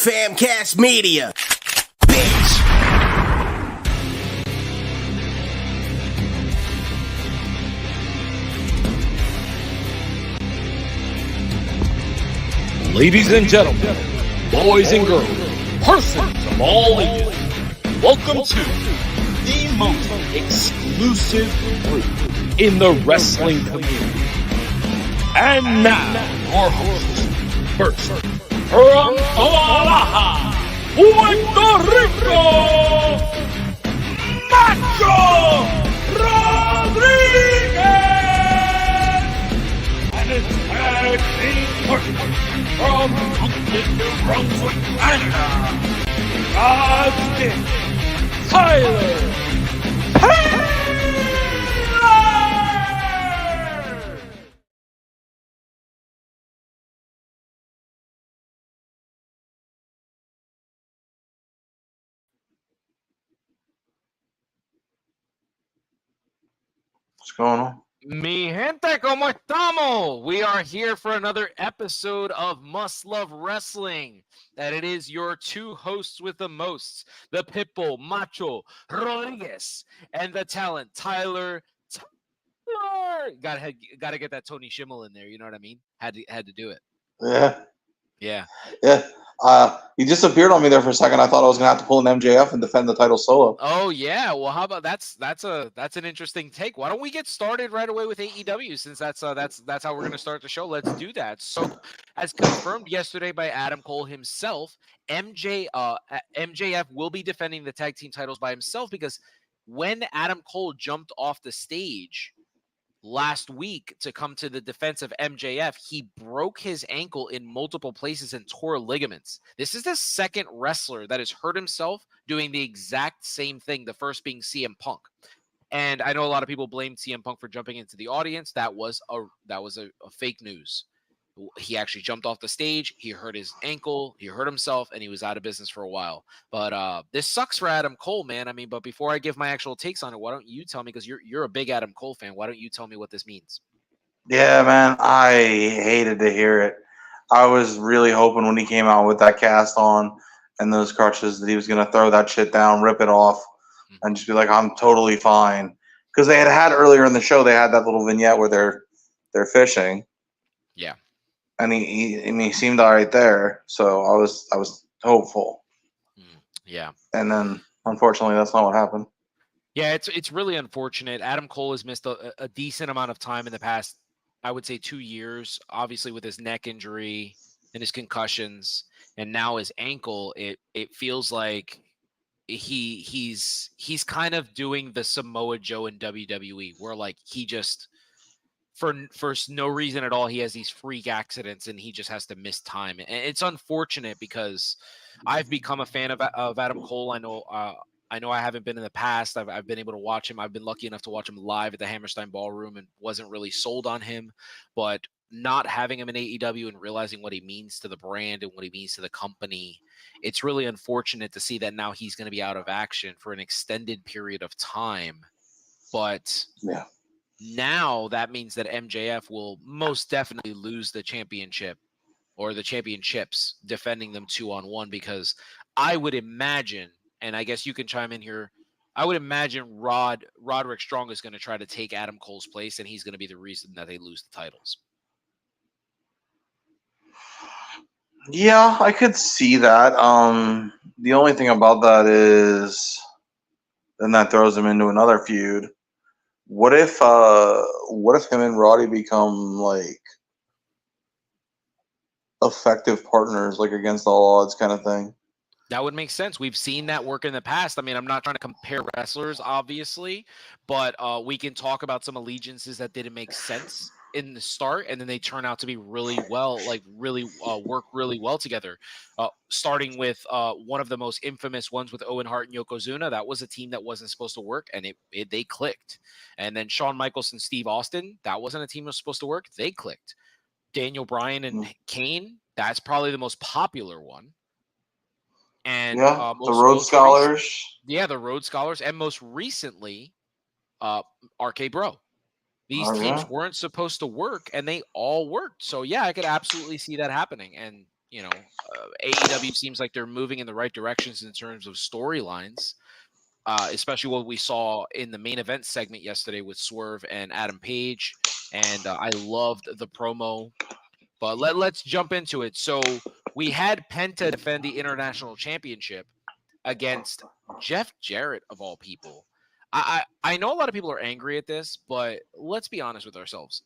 Famcast Media. Bitch. Ladies and gentlemen, boys and girls, persons of all ages, welcome to the most exclusive group in the wrestling community. And now, your hosts, first, from Guadalajara, Puerto Rico, Macho Rodriguez, and his tag team partner from New Brunswick, Canada, Macho Tyler. What's going on? Mi gente, ¿cómo estamos? We are here for another episode of Must Love Wrestling. That it is your two hosts with the most, the Pitbull, Macho Rodriguez, and the talent, Tyler. Gotta get that Tony Schimmel in there. You know what I mean? Had to do it. Yeah. Yeah. He disappeared on me there for a second. I thought I was gonna have to pull an MJF and defend the title solo. Oh yeah. Well, how about that's an interesting take. Why don't we get started right away with AEW since that's how we're gonna start the show. Let's do that. So, as confirmed yesterday by Adam Cole himself, MJF will be defending the tag team titles by himself because when Adam Cole jumped off the stage last week to come to the defense of MJF, he broke his ankle in multiple places and tore ligaments. This is the second wrestler that has hurt himself doing the exact same thing, the first being CM Punk. And I know a lot of people blamed CM Punk for jumping into the audience. That was a fake news. He actually jumped off the stage. He hurt his ankle. He hurt himself, and he was out of business for a while. But this sucks for Adam Cole, man. I mean, but before I give my actual takes on it, why don't you tell me? Because you're a big Adam Cole fan. Why don't you tell me what this means? Yeah, man, I hated to hear it. I was really hoping when he came out with that cast on and those crutches that he was gonna throw that shit down, rip it off, and just be like, "I'm totally fine." Because they had earlier in the show, they had that little vignette where they're fishing. Yeah. And he seemed all right there, so I was hopeful. Yeah. And then, unfortunately, that's not what happened. Yeah, it's really unfortunate. Adam Cole has missed a decent amount of time in the past, I would say 2 years, obviously with his neck injury and his concussions, and now his ankle. It feels like he's kind of doing the Samoa Joe in WWE, where like he just for no reason at all, he has these freak accidents and he just has to miss time. And it's unfortunate because I've become a fan of Adam Cole. I know I haven't been in the past. I've been able to watch him. I've been lucky enough to watch him live at the Hammerstein Ballroom and wasn't really sold on him. But not having him in AEW and realizing what he means to the brand and what he means to the company, it's really unfortunate to see that now he's going to be out of action for an extended period of time. But yeah. Now that means that MJF will most definitely lose the championship or the championships defending them 2-on-1 because I would imagine, and I guess you can chime in here, I would imagine Roderick Strong is going to try to take Adam Cole's place and he's going to be the reason that they lose the titles. Yeah, I could see that. The only thing about that is then that throws him into another feud. What if him and Roddy become like effective partners, like against all odds kind of thing? That would make sense. We've seen that work in the past. I mean, I'm not trying to compare wrestlers, obviously, but we can talk about some allegiances that didn't make sense in the start, and then they turn out to be really well, work really well together. Starting with one of the most infamous ones with Owen Hart and Yokozuna. That was a team that wasn't supposed to work, and they clicked. And then Shawn Michaels and Steve Austin, that wasn't a team that was supposed to work. They clicked. Daniel Bryan and Kane, that's probably the most popular one. And the Rhodes Scholars. The Rhodes Scholars, and most recently, RK Bro. These teams weren't supposed to work, and they all worked. So yeah, I could absolutely see that happening. And AEW seems like they're moving in the right directions in terms of storylines, especially what we saw in the main event segment yesterday with Swerve and Adam Page. And I loved the promo. But let's jump into it. So we had Penta defend the International Championship against Jeff Jarrett, of all people. I know a lot of people are angry at this, but let's be honest with ourselves.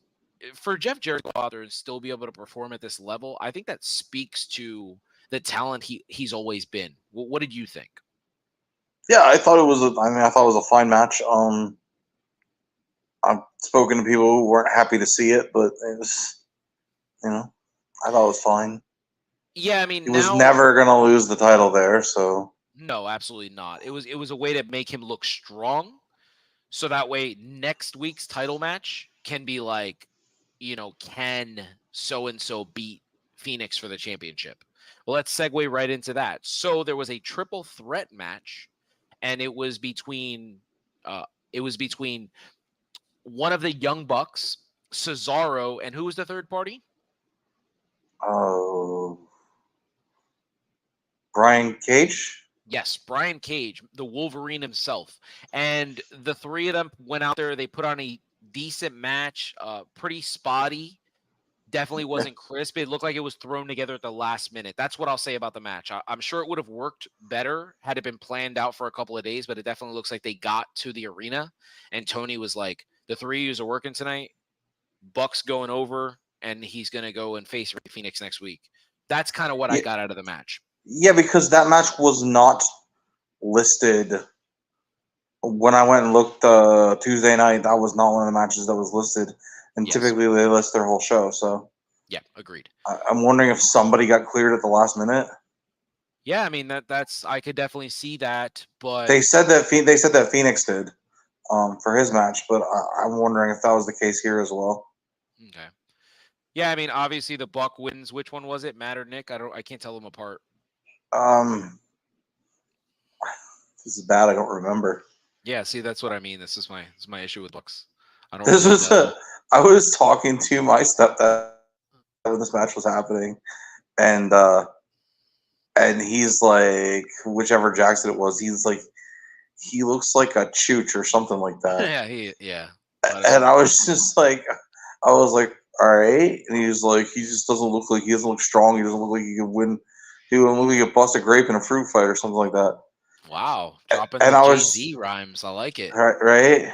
For Jeff Jarrett to go out there and still be able to perform at this level, I think that speaks to the talent he's always been. What did you think? Yeah, I thought it was. I thought it was a fine match. I've spoken to people who weren't happy to see it, but it was, I thought it was fine. Yeah, I mean, he was never gonna lose the title there, so no, absolutely not. It was a way to make him look strong, so that way next week's title match can be like, can so and so beat Phoenix for the championship? Well, let's segue right into that. So there was a triple threat match, and it was between one of the Young Bucks, Cesaro, and who was the third party? Oh, Brian Cage? Yes, Brian Cage, the Wolverine himself. And the three of them went out there. They put on a decent match, pretty spotty. Definitely wasn't crisp. It looked like it was thrown together at the last minute. That's what I'll say about the match. I'm sure it would have worked better had it been planned out for a couple of days, but it definitely looks like they got to the arena and Tony was like, the three of you are working tonight. Buck's going over, and he's going to go and face Phoenix next week. That's kind of what I got out of the match. Yeah, because that match was not listed. When I went and looked Tuesday night, that was not one of the matches that was listed. And typically they list their whole show. So yeah, agreed. I'm wondering if somebody got cleared at the last minute. Yeah, I mean that's I could definitely see that, but they said that Phoenix did for his match, but I'm wondering if that was the case here as well. Okay. Yeah, I mean obviously the Buck wins. Which one was it, Matt or Nick? I can't tell them apart. This is bad. I don't remember. Yeah, see, that's what I mean. This is my issue with Bucks. I don't. I was talking to my stepdad when this match was happening, and he's like, whichever Jackson it was, he's like, he looks like a chooch or something like that. Yeah. And I was just like, all right. And he was like, he just doesn't look strong. He doesn't look like he could win. He wouldn't look like he could bust a grape in a fruit fight or something like that. Wow, dropping the Jay-Z rhymes. I like it. Right.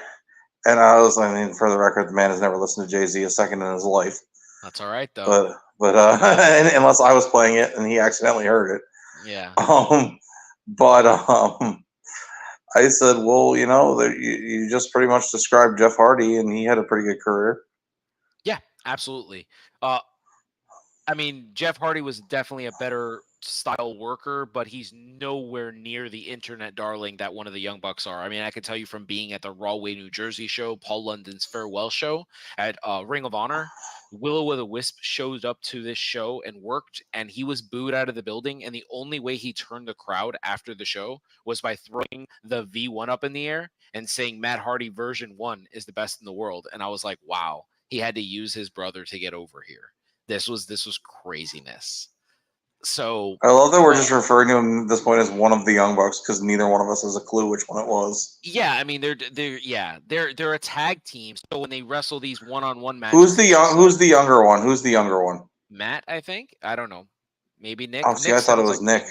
And for the record, the man has never listened to Jay-Z a second in his life. That's all right, though. But unless I was playing it and he accidentally heard it. Yeah. I said, well, you just pretty much described Jeff Hardy, and he had a pretty good career. Yeah, absolutely. I mean, Jeff Hardy was definitely a better style worker, but he's nowhere near the internet darling that one of the Young Bucks are. I mean, I can tell you from being at the Rawway, New Jersey show, Paul London's farewell show at Ring of Honor, Will-O-Wisp showed up to this show and worked, and he was booed out of the building, and the only way he turned the crowd after the show was by throwing the V1 up in the air and saying Matt Hardy version 1 is the best in the world. And I was like, wow, he had to use his brother to get over here. This was craziness. So I love that we're just referring to him at this point as one of the Young Bucks because neither one of us has a clue which one it was. Yeah, I mean they're a tag team. So when they wrestle these one-on-one matches, Who's the younger one? Who's the younger one? Matt, I think. I don't know. Maybe Nick. Oh, see, I thought it was Nick.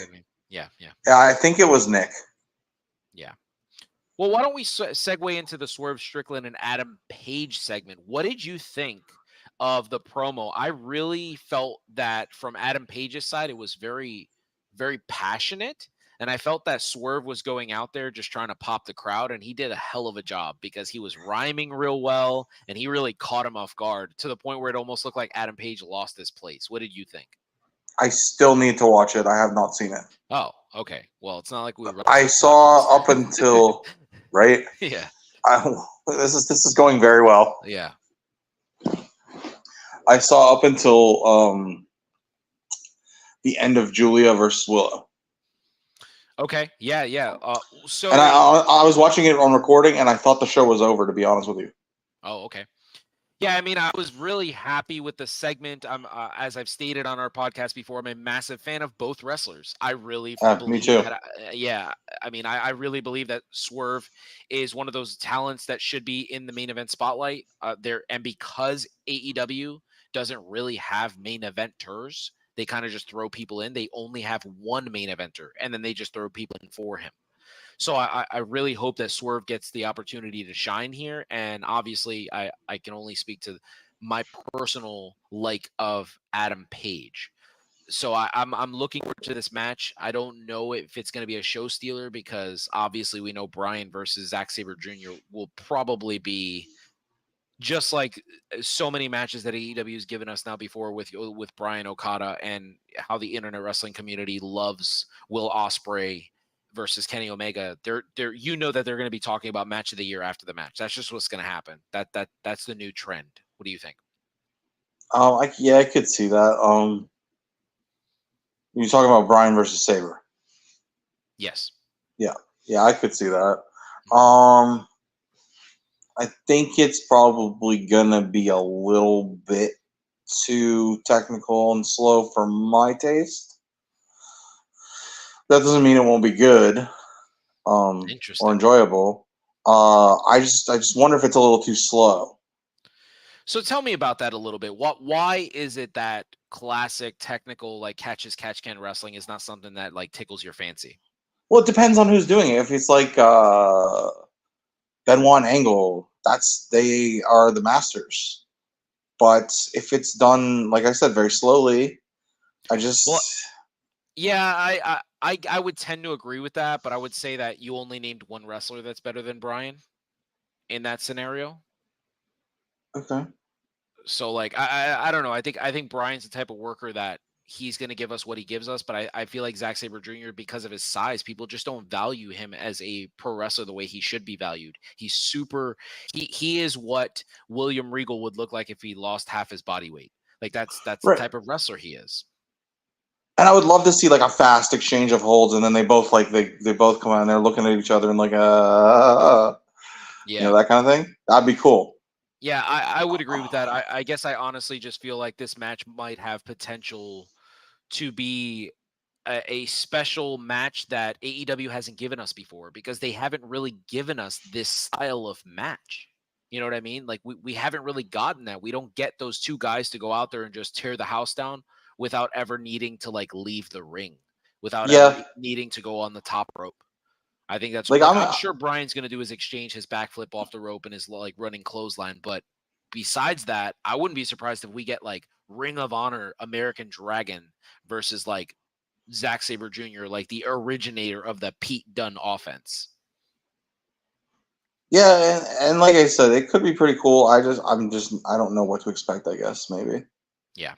Yeah. Yeah, I think it was Nick. Yeah. Well, why don't we segue into the Swerve Strickland and Adam Page segment? What did you think of the promo? I really felt that from Adam Page's side, it was very, very passionate. And I felt that Swerve was going out there just trying to pop the crowd. And he did a hell of a job because he was rhyming real well. And he really caught him off guard to the point where it almost looked like Adam Page lost his place. What did you think? I still need to watch it. I have not seen it. Oh, okay. Well, it's not like I saw up until, right? Yeah. This is going very well. Yeah. I saw up until the end of Julia versus Willow. Okay. Yeah. So and I was watching it on recording, and I thought the show was over. To be honest with you. Oh, okay. Yeah, I mean, I was really happy with the segment. As I've stated on our podcast before, I'm a massive fan of both wrestlers. I really Me believe too. that. Yeah, I mean, I really believe that Swerve is one of those talents that should be in the main event spotlight. And because AEW doesn't really have main eventers, they kind of just throw people in. They only have one main eventer, and then they just throw people in for him. So I really hope that Swerve gets the opportunity to shine here. And obviously, I can only speak to my personal like of Adam Page. So I'm looking forward to this match. I don't know if it's going to be a show stealer because obviously we know Bryan versus Zack Sabre Jr. will probably be just like so many matches that AEW has given us now before with Brian Okada and how the internet wrestling community loves Will Ospreay versus Kenny Omega. They're you know that they're going to be talking about match of the year after the match. That's just what's going to happen. That's the new trend. What do you think? Yeah, I could see that. You're talking about Bryan versus Saber. Yes. Yeah, yeah, I could see that. Um, I think it's probably gonna be a little bit too technical and slow for my taste. That doesn't mean it won't be good, or Interesting. enjoyable. I just wonder if it's a little too slow. So tell me about that a little bit. Why is it that classic technical like catch can wrestling is not something that like tickles your fancy? Well, it depends on who's doing it. If it's like Benoit and Angle, they are the masters. But if it's done, like I said, very slowly, I Well, just yeah, I would tend to agree with that, but I would say that you only named one wrestler that's better than Brian in that scenario. okay. So like I don't know. I think Brian's the type of worker that he's gonna give us what he gives us, but I feel like Zack Sabre Jr. because of his size, people just don't value him as a pro wrestler the way he should be valued. He's super he is what William Regal would look like if he lost half his body weight. Like that's the Right. type of wrestler he is. And I would love to see like a fast exchange of holds, and then they both come out and they're looking at each other and like Yeah. that kind of thing. That'd be cool. Yeah, I would agree with that. I guess I honestly just feel like this match might have potential to be a special match that AEW hasn't given us before because they haven't really given us this style of match. You know what I mean? Like we haven't really gotten that. We don't get those two guys to go out there and just tear the house down without ever needing to like leave the ring, without ever Yeah, needing to go on the top rope. I think that's like like I'm I'm sure Brian's going to do his exchange, his backflip off the rope, and his like running clothesline. But besides that, I wouldn't be surprised if we get like Ring of Honor American Dragon versus like Zack Sabre Jr., like the originator of the Pete Dunne offense. yeah, and like I said, it could be pretty cool. I don't know what to expect. I guess maybe. Yeah.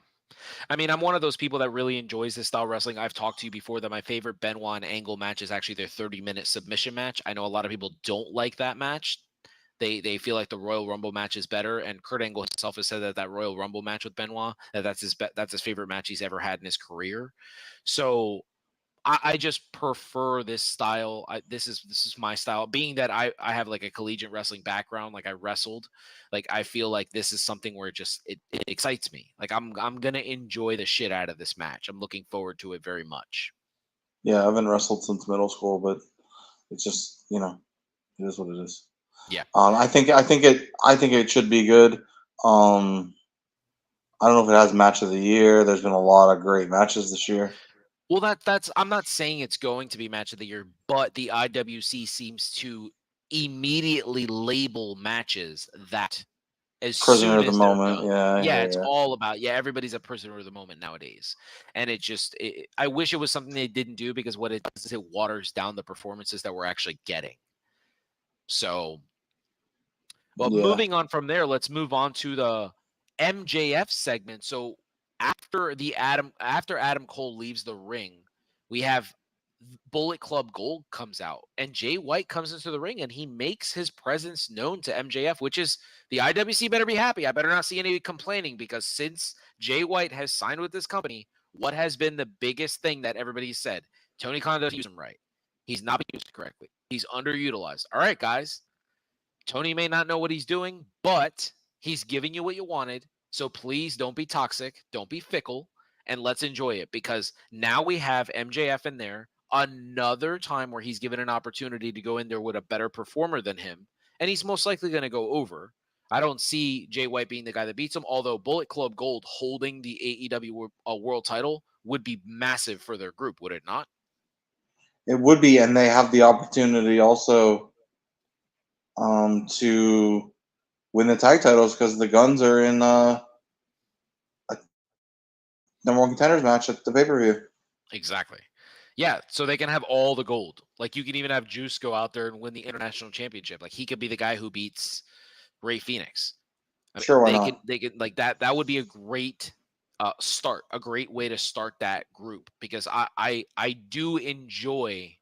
I mean, I'm one of those people that really enjoys this style of wrestling. I've talked to you before that my favorite Benoit and Angle match is actually their 30-minute submission match. I know a lot of people don't like that match. They feel like the Royal Rumble match is better, and Kurt Angle himself has said that Royal Rumble match with Benoit that's his favorite match he's ever had in his career. So I just prefer this style. This is my style. Being that I have like a collegiate wrestling background, like I wrestled, like I feel like this is something where it excites me. Like I'm gonna enjoy the shit out of this match. I'm looking forward to it very much. Yeah, I haven't wrestled since middle school, but it's just it is what it is. Yeah. I think it should be good. Um, I don't know if it has match of the year. There's been a lot of great matches this year. Well, that's I'm not saying it's going to be match of the year, but the IWC seems to immediately label matches that as Prisoner soon of the as they're moment. done. Yeah, I Yeah, hear it's you. all about everybody's a prisoner of the moment nowadays. And I wish it was something they didn't do because what it does is it waters down the performances that we're actually getting. So, but Yeah. moving on from there, let's move on to the MJF segment. So, after Adam Cole leaves the ring, we have Bullet Club Gold comes out, and Jay White comes into the ring, and he makes his presence known to MJF, which is the IWC better be happy. I better not see any complaining because since Jay White has signed with this company, what has been the biggest thing that everybody said? Tony Khan doesn't use him right. He's not being used correctly. He's underutilized. All right, guys. Tony may not know what he's doing, but He's giving you what you wanted. So please don't be toxic. Don't be fickle. And let's enjoy it, because now we have MJF in there. Another time where he's given an opportunity to go in there with a better performer than him. And he's most likely going to go over. I don't see Jay White being the guy that beats him, although Bullet Club Gold holding the AEW world title would be massive for their group, would it not? It would be, and they have the opportunity also to win the tag titles because the Guns are in a number one contenders match at the pay-per-view. Exactly. Yeah, so they can have all the gold. Like, you can even have Juice go out there and win the international championship. Like, he could be the guy who beats Ray Phoenix. I mean, Sure, why not? They can like that. That would be a great start, a great way to start that group, because I do enjoy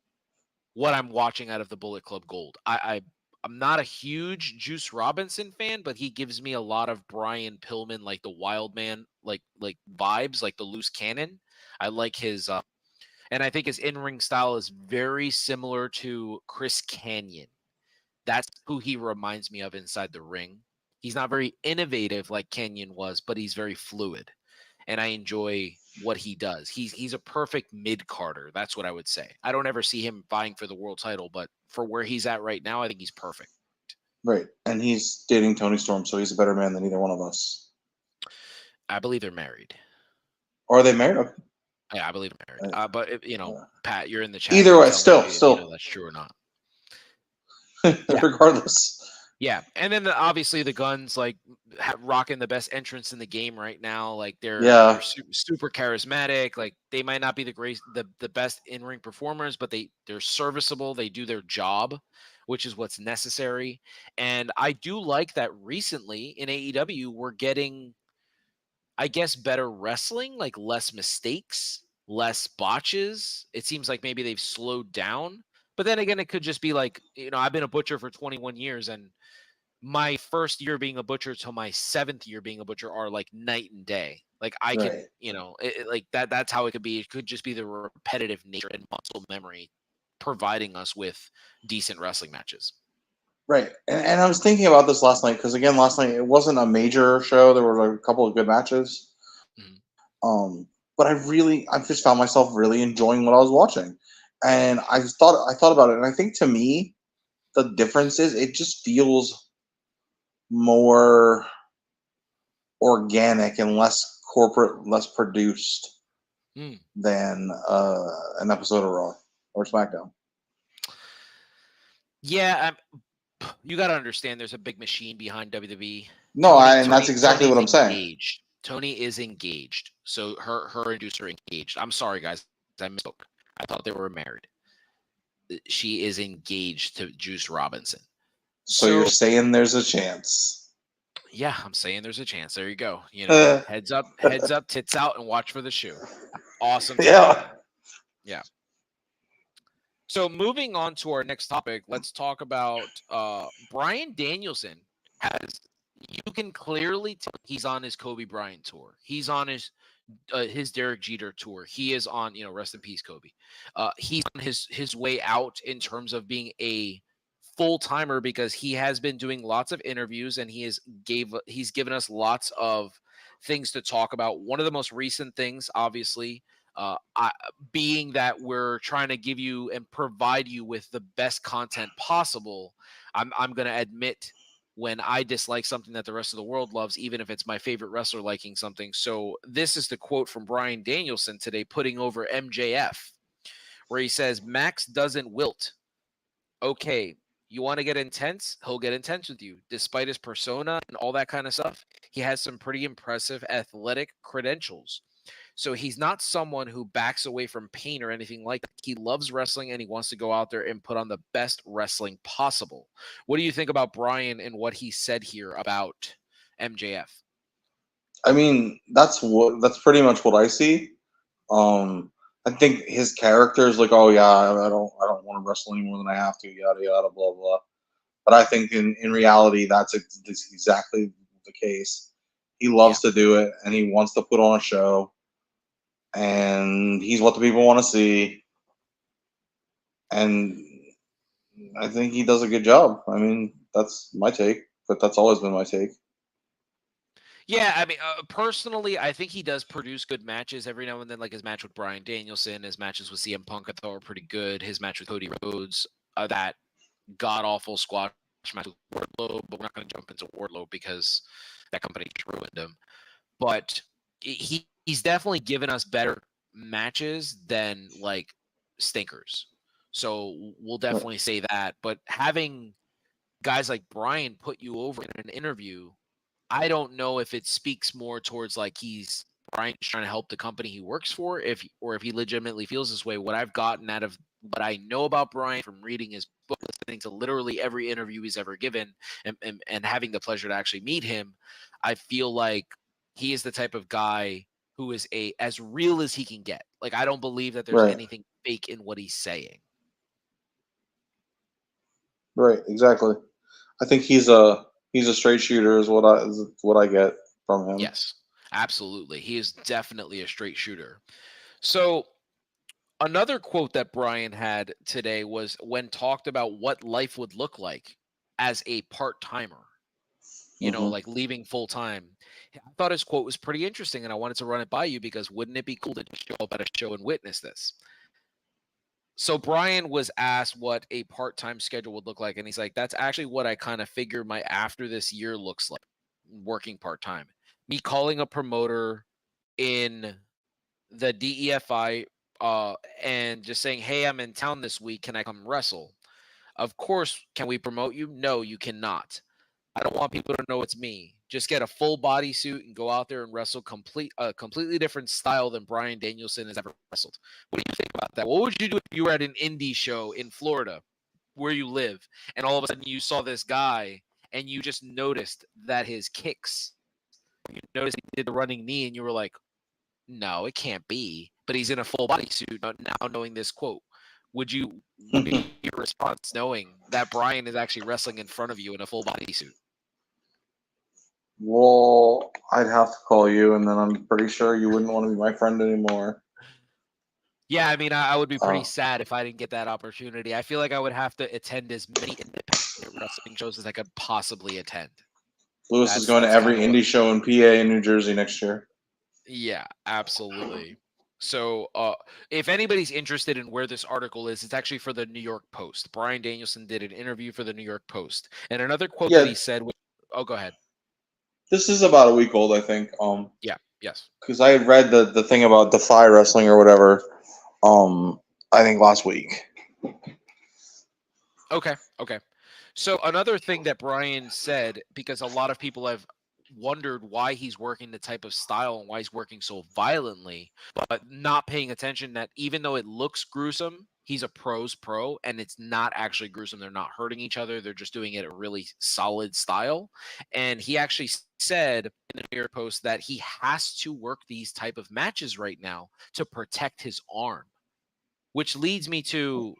what I'm watching out of the Bullet Club Gold. I'm not a huge Juice Robinson fan, but he gives me a lot of Brian Pillman, like the wild man, like vibes, like the loose cannon. I like his and I think his in-ring style is very similar to Chris Kanyon. That's who he reminds me of inside the ring. He's not very innovative like Kanyon was, but he's very fluid. And I enjoy what he does. He's a perfect mid-carder. That's what I would say. I don't ever see him vying for the world title, but for where he's at right now, I think he's perfect. Right, and he's dating Tony Storm, so he's a better man than either one of us. I believe they're married. Are they married? Okay. Yeah, I believe they're married. But if, Pat, you're in the chat. Either way, still, that's true or not. Regardless. Yeah, and then obviously the Guns rocking the best entrance in the game right now. Like they're super charismatic. Like they might not be the best in-ring performers, but they're serviceable. They do their job, which is what's necessary. And I do like that recently in AEW we're getting, I guess, better wrestling, like less mistakes, less botches. It seems like maybe they've slowed down. But then again, it could just be like, I've been a butcher for 21 years, and my first year being a butcher till my 7th year being a butcher are like night and day. Like I can, like that's how it could be. It could just be the repetitive nature and muscle memory providing us with decent wrestling matches. Right. And I was thinking about this last night because, again, last night it wasn't a major show. There were a couple of good matches. Mm-hmm. But I just found myself really enjoying what I was watching. And I thought about it. And I think to me, the difference is it just feels more organic and less corporate, less produced than an episode of Raw or SmackDown. Yeah, you got to understand there's a big machine behind WWE. No, and that's exactly what I'm saying. Tony is engaged. So her and Juice are engaged. I'm sorry, guys. I misspoke. I thought they were married. She is engaged to Juice Robinson. So you're saying there's a chance. Yeah, I'm saying there's a chance. There you go. Heads up, tits out, and watch for the shoe. Awesome. Yeah. Yeah. So moving on to our next topic, let's talk about Bryan Danielson. You can clearly tell he's on his Kobe Bryant tour. He's on his Derek Jeter tour. He is on, rest in peace, Kobe. He's on his way out in terms of being a full-timer, because he has been doing lots of interviews and he's given us lots of things to talk about. One of the most recent things, obviously, being that we're trying to give you and provide you with the best content possible. I'm going to admit when I dislike something that the rest of the world loves, even if it's my favorite wrestler liking something. So this is the quote from Bryan Danielson today, putting over MJF, where he says, "Max doesn't wilt. Okay, you want to get intense? He'll get intense with you. Despite his persona and all that kind of stuff, he has some pretty impressive athletic credentials. So he's not someone who backs away from pain or anything like that. He loves wrestling and he wants to go out there and put on the best wrestling possible." What do you think about Bryan and what he said here about MJF? I mean, that's pretty much what I see. I think his character is like, oh yeah, I don't want to wrestle any more than I have to, yada yada, blah blah. But I think in reality, that's exactly the case. He loves to do it, and he wants to put on a show, and he's what the people want to see. And I think he does a good job. I mean, that's my take, but that's always been my take. Yeah, I mean, personally, I think he does produce good matches every now and then. Like his match with Bryan Danielson, his matches with CM Punk, I thought were pretty good. His match with Cody Rhodes, that god awful squash match with Wardlow, but we're not going to jump into Wardlow because that company just ruined him. But he's definitely given us better matches than like stinkers. So we'll definitely say that. But having guys like Brian put you over in an interview, I don't know if it speaks more towards like he's Brian's trying to help the company he works for, if he legitimately feels this way. What I've gotten out of what I know about Brian from reading his book, listening to literally every interview he's ever given, and having the pleasure to actually meet him, I feel like he is the type of guy who is as real as he can get. Like I don't believe that there's Right. anything fake in what he's saying. Right. Exactly. I think he's a straight shooter is what I get from him. Yes, absolutely. He is definitely a straight shooter. So another quote that Brian had today was when talked about what life would look like as a part timer, Hmm. like leaving full time. I thought his quote was pretty interesting and I wanted to run it by you because wouldn't it be cool to show up at a show and witness this? So Brian was asked what a part time schedule would look like. And he's like, that's actually what I kind of figure my after this year looks like working part time. Me calling a promoter in the DEFI and just saying, "Hey, I'm in town this week. Can I come wrestle?" Of course, can we promote you? No, you cannot. I don't want people to know it's me. Just get a full bodysuit and go out there and wrestle a completely different style than Bryan Danielson has ever wrestled. What do you think about that? What would you do if you were at an indie show in Florida, where you live, and all of a sudden you saw this guy and you just noticed that his kicks, you noticed he did the running knee, and you were like, no, it can't be. But he's in a full bodysuit now, knowing this quote. What would be your response knowing that Brian is actually wrestling in front of you in a full bodysuit? Well, I'd have to call you, and then I'm pretty sure you wouldn't want to be my friend anymore. Yeah, I mean, I would be Uh, pretty sad if I didn't get that opportunity. I feel like I would have to attend as many independent wrestling shows as I could possibly attend. Lewis is That's going to that's every kind of what. indie show in PA and New Jersey next year. Yeah, absolutely. So, if anybody's interested in where this article is, it's actually for the New York Post. Bryan Danielson did an interview for the New York Post, and another quote that Yeah, he said. Oh, go ahead. this is about a week old, I think. Yeah. Yes. Because I had read the thing about Defy Wrestling or whatever. I think last week. Okay. Okay. So another thing that Brian said, because a lot of people have wondered why he's working the type of style and why he's working so violently, but not paying attention that even though it looks gruesome, he's a pro's pro and it's not actually gruesome. They're not hurting each other. They're just doing it a really solid style. And he actually said in the New York Post that he has to work these type of matches right now to protect his arm, which leads me to,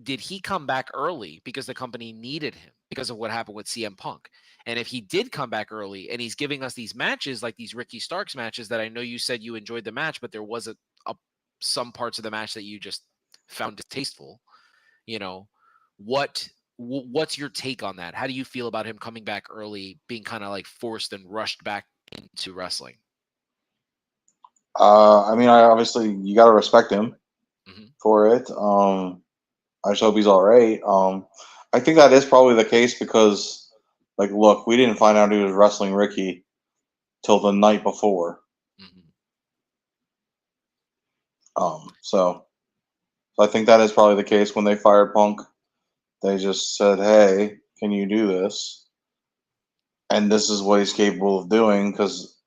did he come back early because the company needed him because of what happened with CM Punk? And if he did come back early and he's giving us these matches like these Ricky Starks matches that I know you said you enjoyed the match, but there was some parts of the match that you just found distasteful, you know, what's your take on that? How do you feel about him coming back early, being kind of like forced and rushed back into wrestling? I mean, I obviously you got to respect him Hmm. for it. I just hope he's all right. I think that is probably the case because, like, look, we didn't find out he was wrestling Ricky till the night before. Hmm. So I think that is probably the case when they fired Punk. They just said, "Hey, can you do this?" And this is what he's capable of doing because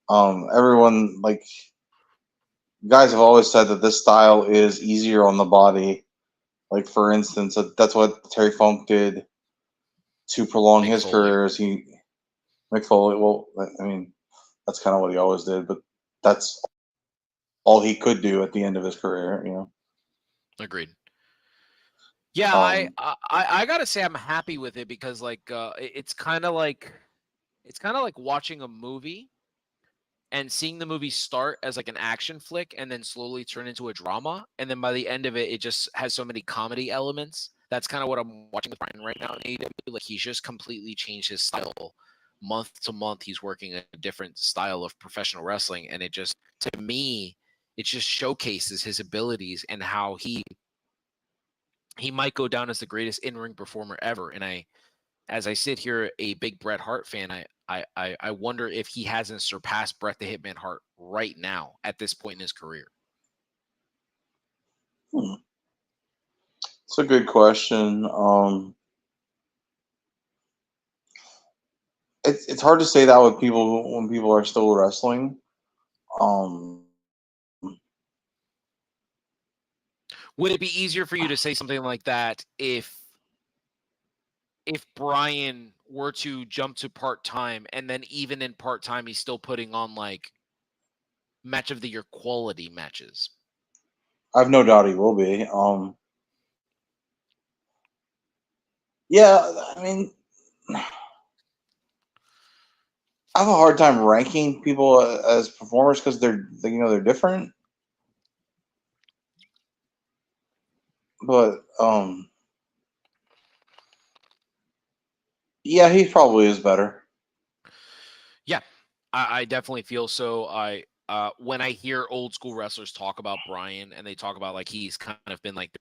everyone like guys have always said that this style is easier on the body. Like for instance, that's what Terry Funk did to prolong Mick his Foley. career. As he Mick Foley, well, I mean, that's kind of what he always did, but that's all he could do at the end of his career. Agreed. Yeah, I, Um, I I gotta say I'm happy with it because like it's kind of like watching a movie and seeing the movie start as like an action flick and then slowly turn into a drama, and then by the end of it, it just has so many comedy elements. That's kind of what I'm watching with Brian right now in AEW. Like he's just completely changed his style month to month he's working a different style of professional wrestling, and it just, to me, it just showcases his abilities and how he might go down as the greatest in-ring performer ever. And as I sit here, a big Bret Hart fan, I wonder if he hasn't surpassed Bret the Hitman Hart right now at this point in his career. It's a good question. It's hard to say that with people when people are still wrestling. Would it be easier for you to say something like that if Brian were to jump to part-time, and then even in part-time he's still putting on like match of the year quality matches? I've no doubt he will be. Yeah, I mean, I have a hard time ranking people as performers because they're different. But yeah, he probably is better. Yeah, I definitely feel so. When I hear old school wrestlers talk about Brian, and they talk about like he's kind of been like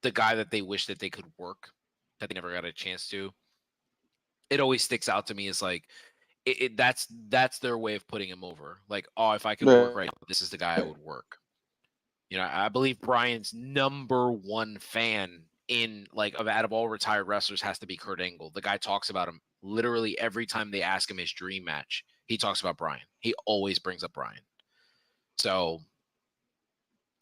the guy that they wish that they could work, that they never got a chance to, it always sticks out to me as like that's their way of putting him over. Like, oh, if I could work right now, this is the guy I would work. I believe Brian's number one fan out of all retired wrestlers has to be Kurt Angle. The guy talks about him literally every time they ask him his dream match. He talks about Brian. He always brings up Brian. So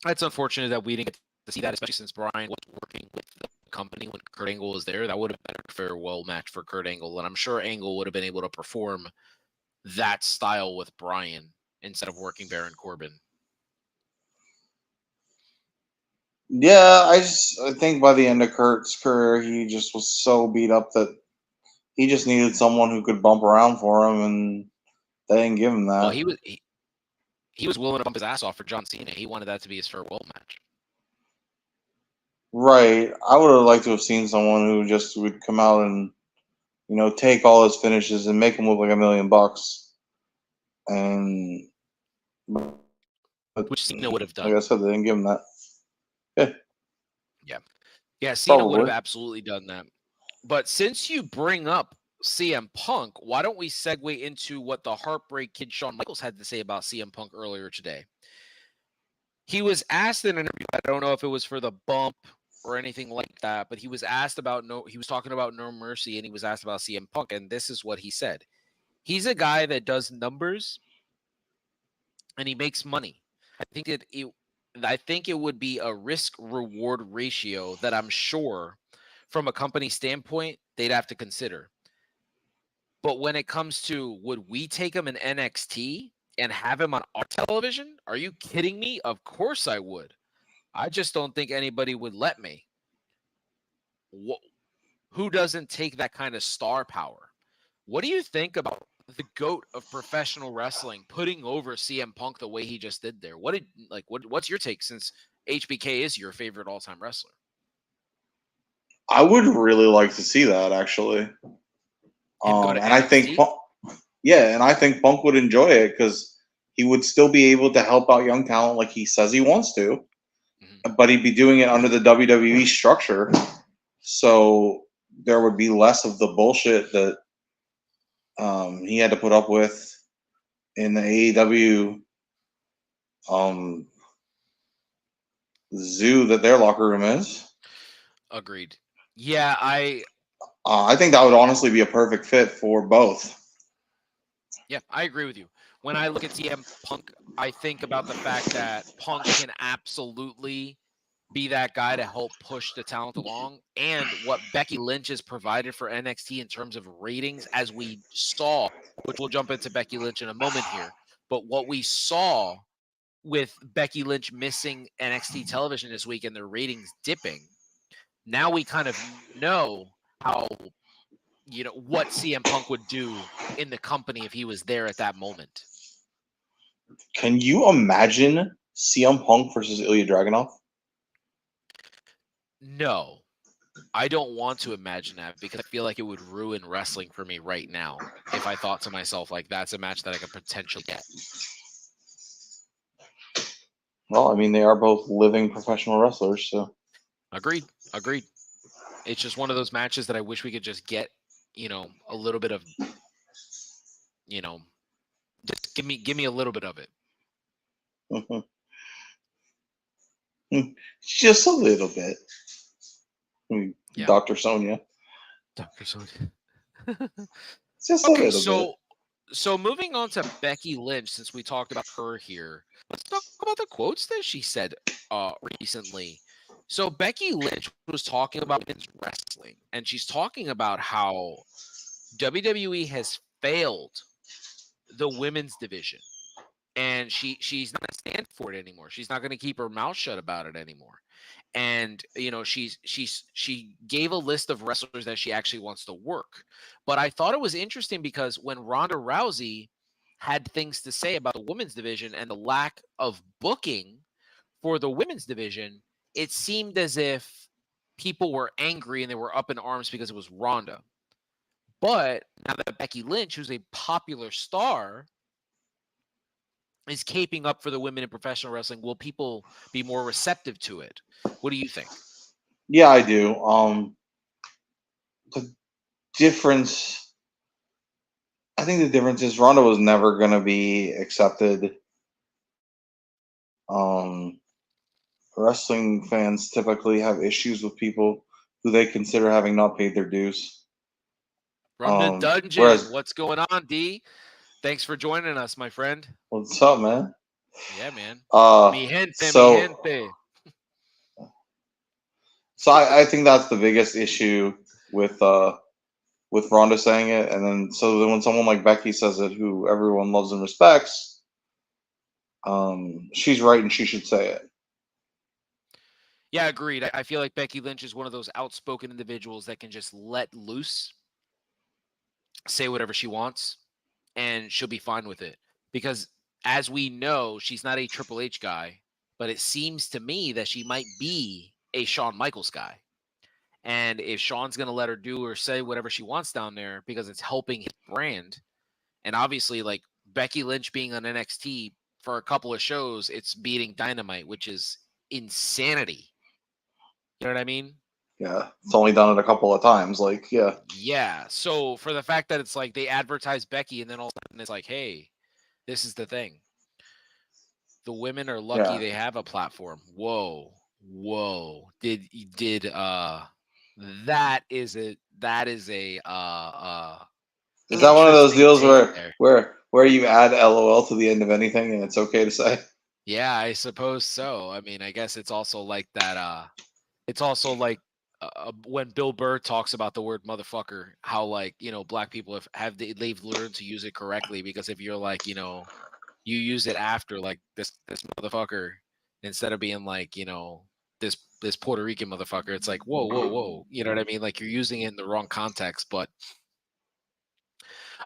that's unfortunate that we didn't get to see that, especially since Brian was working with the company when Kurt Angle was there. That would have been a farewell match for Kurt Angle, and I'm sure Angle would have been able to perform that style with Brian instead of working Baron Corbin. Yeah, I think by the end of Kurt's career, he just was so beat up that he just needed someone who could bump around for him, and they didn't give him that. Well, he was willing to bump his ass off for John Cena. He wanted that to be his farewell match. Right. I would have liked to have seen someone who just would come out and, take all his finishes and make him look like $1 million. And which Cena would have done. Like I said, they didn't give him that. Yeah. Cena Probably would have absolutely done that. But since you bring up CM Punk, why don't we segue into what the Heartbreak Kid Shawn Michaels had to say about CM Punk earlier today? He was asked in an interview, I don't know if it was for the bump or anything like that, but he was asked about he was talking about No Mercy, and he was asked about CM Punk, and this is what he said. He's a guy that does numbers and he makes money. I think it would be a risk-reward ratio that I'm sure from a company standpoint they'd have to consider. But when it comes to, would we take him in NXT and have him on our television? Are you kidding me? Of course I would. I just don't think anybody would let me. Who doesn't take that kind of star power? What do you think about the GOAT of professional wrestling putting over CM Punk the way he just did there? What's your take, since HBK is your favorite all-time wrestler? I would really like to see that, actually. And I think Punk would enjoy it because he would still be able to help out young talent like he says he wants to, but he'd be doing it under the WWE structure. So there would be less of the bullshit that he had to put up with in the AEW zoo that their locker room is. Agreed. Yeah, I think that would honestly be a perfect fit for both. Yeah, I agree with you. When I look at CM Punk, I think about the fact that Punk can absolutely be that guy to help push the talent along, and what Becky Lynch has provided for NXT in terms of ratings, as we saw, which we'll jump into Becky Lynch in a moment here, but what we saw with Becky Lynch missing NXT television this week and their ratings dipping, now we kind of know how, what CM Punk would do in the company if he was there at that moment. Can you imagine CM Punk versus Ilya Dragunov? No, I don't want to imagine that because I feel like it would ruin wrestling for me right now if I thought to myself like that's a match that I could potentially get. Well, I mean, they are both living professional wrestlers, so. Agreed. It's just one of those matches that I wish we could just get, a little bit of, just give me a little bit of it. Just a little bit. Yeah. Dr. Sonia. Dr. Sonia. Just a little bit. So moving on to Becky Lynch, since we talked about her here, let's talk about the quotes that she said recently. So Becky Lynch was talking about women's wrestling, and she's talking about how WWE has failed the women's division, and she's not going to stand for it anymore. She's not going to keep her mouth shut about it anymore. And she gave a list of wrestlers that she actually wants to work. But I thought it was interesting because when Ronda Rousey had things to say about the women's division and the lack of booking for the women's division, it seemed as if people were angry and they were up in arms because it was Ronda. But now that Becky Lynch, who's a popular star, is caping up for the women in professional wrestling, will people be more receptive to it? What do you think? Yeah, I do. The difference, I think the difference is Ronda was never going to be accepted. Wrestling fans typically have issues with people who they consider having not paid their dues. From the dungeon, what's going on, D? Thanks for joining us, my friend. What's up, man? Yeah, man. Mi gente. So I think that's the biggest issue with Ronda saying it, and then when someone like Becky says it, who everyone loves and respects, she's right and she should say it. Yeah, agreed. I feel like Becky Lynch is one of those outspoken individuals that can just let loose, say whatever she wants, and she'll be fine with it. Because as we know, she's not a Triple H guy, but it seems to me that she might be a Shawn Michaels guy. And if Shawn's going to let her do or say whatever she wants down there because it's helping his brand, and obviously like Becky Lynch being on NXT for a couple of shows, it's beating Dynamite, which is insanity. You know what I mean? Yeah, it's only done it a couple of times. Like, yeah. Yeah. So for the fact that it's like they advertise Becky and then all of a sudden it's like, hey, this is the thing. The women are lucky they have a platform. Whoa. That is a is that one of those deals where you add LOL to the end of anything and it's okay to say? Yeah, I suppose so. I mean, I guess it's also like that. It's also like when Bill Burr talks about the word motherfucker, how like, black people they've learned to use it correctly, because if you're like, you use it after like this motherfucker instead of being like, this Puerto Rican motherfucker, it's like, whoa. You know what I mean? Like you're using it in the wrong context. But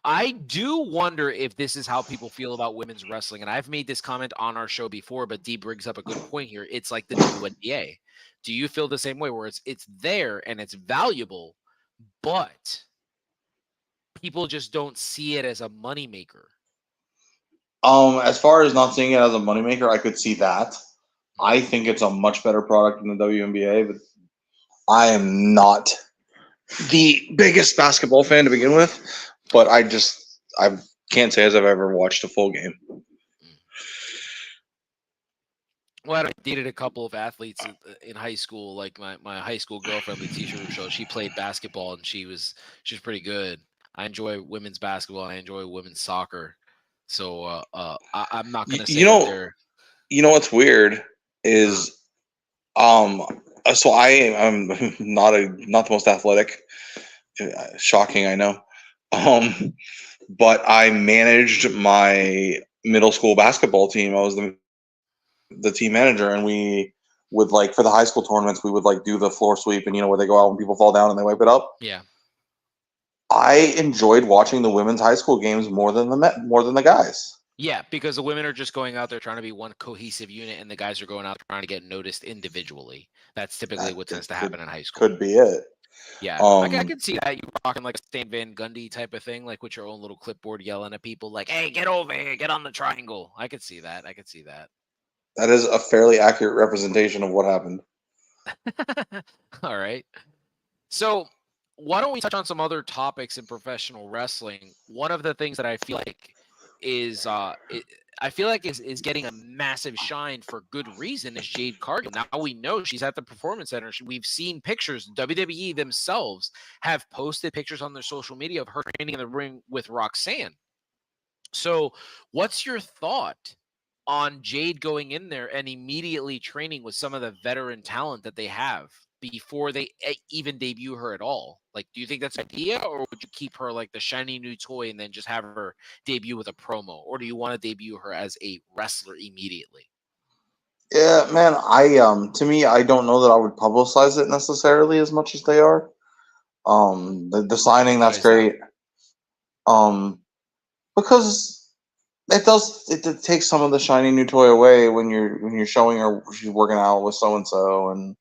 I do wonder if this is how people feel about women's wrestling. And I've made this comment on our show before, but D brings up a good point here. It's like the WNBA. Do you feel the same way where it's there and it's valuable, but people just don't see it as a moneymaker? As far as not seeing it as a moneymaker, I could see that. I think it's a much better product than the WNBA, but I am not the biggest basketball fan to begin with. But I can't say as I've ever watched a full game. Well, I dated a couple of athletes in high school. Like my high school girlfriend, Letitia Rochelle, she played basketball and she's pretty good. I enjoy women's basketball. I enjoy women's soccer. So I'm not going to say that they're. You know what's weird is, so I'm not the most athletic. Shocking, I know. But I managed my middle school basketball team. I was the team manager, and we would, like, for the high school tournaments, we would like do the floor sweep, and where they go out when people fall down and they wipe it up. Yeah. I enjoyed watching the women's high school games more than the guys. Yeah, because the women are just going out there trying to be one cohesive unit, and the guys are going out trying to get noticed individually. That's typically what tends to happen in high school. Could be it. Yeah, I Um, can see that you rocking like a Stan Van Gundy type of thing, like with your own little clipboard, yelling at people like, "Hey, get over here, get on the triangle." I could see that. I could see that. that is a fairly accurate representation of what happened. All right. So why don't we touch on some other topics in professional wrestling? One of the things that I feel like is is getting a massive shine for good reason is Jade Cargill. Now we know she's at the Performance Center. We've seen pictures. WWE themselves have posted pictures on their social media of her training in the ring with Roxanne. So, what's your thought on Jade going in there and immediately training with some of the veteran talent that they have before they even debut her at all? Like, do you think that's an idea, or would you keep her like the shiny new toy and then just have her debut with a promo, or do you want to debut her as a wrestler immediately? Yeah, man. To me, I don't know that I would publicize it necessarily as much as they are. The signing, Why that's is that? great. Because it takes some of the shiny new toy away when you're showing her she's working out with so and so, and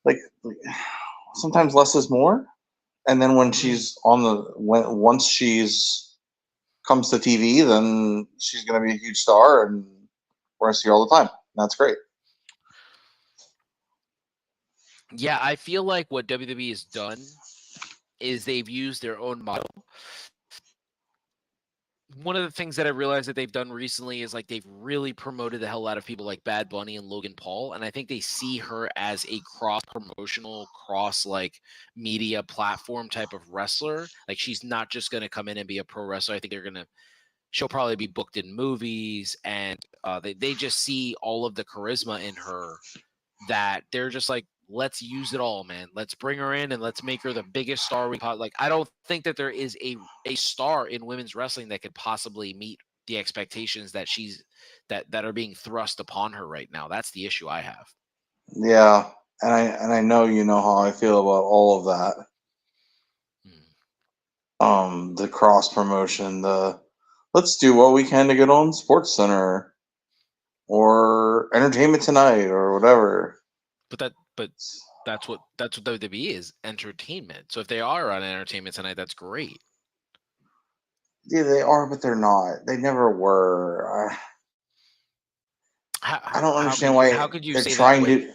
like sometimes less is more. And then when she's on the once she's comes to TV, then she's gonna be a huge star, and we're gonna see her all the time. That's great. Yeah, I feel like what WWE has done is they've used their own model. One of the things that I realized that they've done recently is like they've really promoted the hell out of people like Bad Bunny and Logan Paul, and I think they see her as a cross promotional, cross like media platform type of wrestler. Like she's not just going to come in and be a pro wrestler. I think she'll probably be booked in movies, and they just see all of the charisma in her that they're just like, let's use it all, man. Let's bring her in and let's make her the biggest star we like. I don't think that there is a star in women's wrestling that could possibly meet the expectations that that are being thrust upon her right now. That's the issue I have. Yeah, and I know you know how I feel about all of that. Hmm. The cross promotion, the let's do what we can to get on Sports Center or Entertainment Tonight or whatever. But that's what WWE is, entertainment. So if they are on Entertainment Tonight, that's great. Yeah, they are, but they're not. They never were. I don't understand why How could you they're say that trying when to.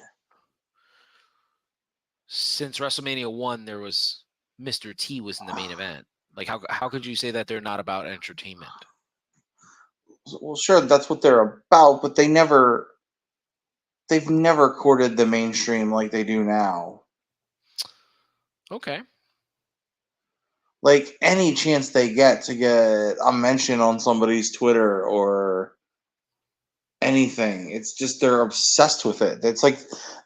since WrestleMania 1 there was Mr. T was in the main event? Like how could you say that they're not about entertainment? Well, sure, that's what they're about, but they've never courted the mainstream like they do now. Okay. Like any chance they get to get a mention on somebody's Twitter or anything, it's just they're obsessed with it. It's like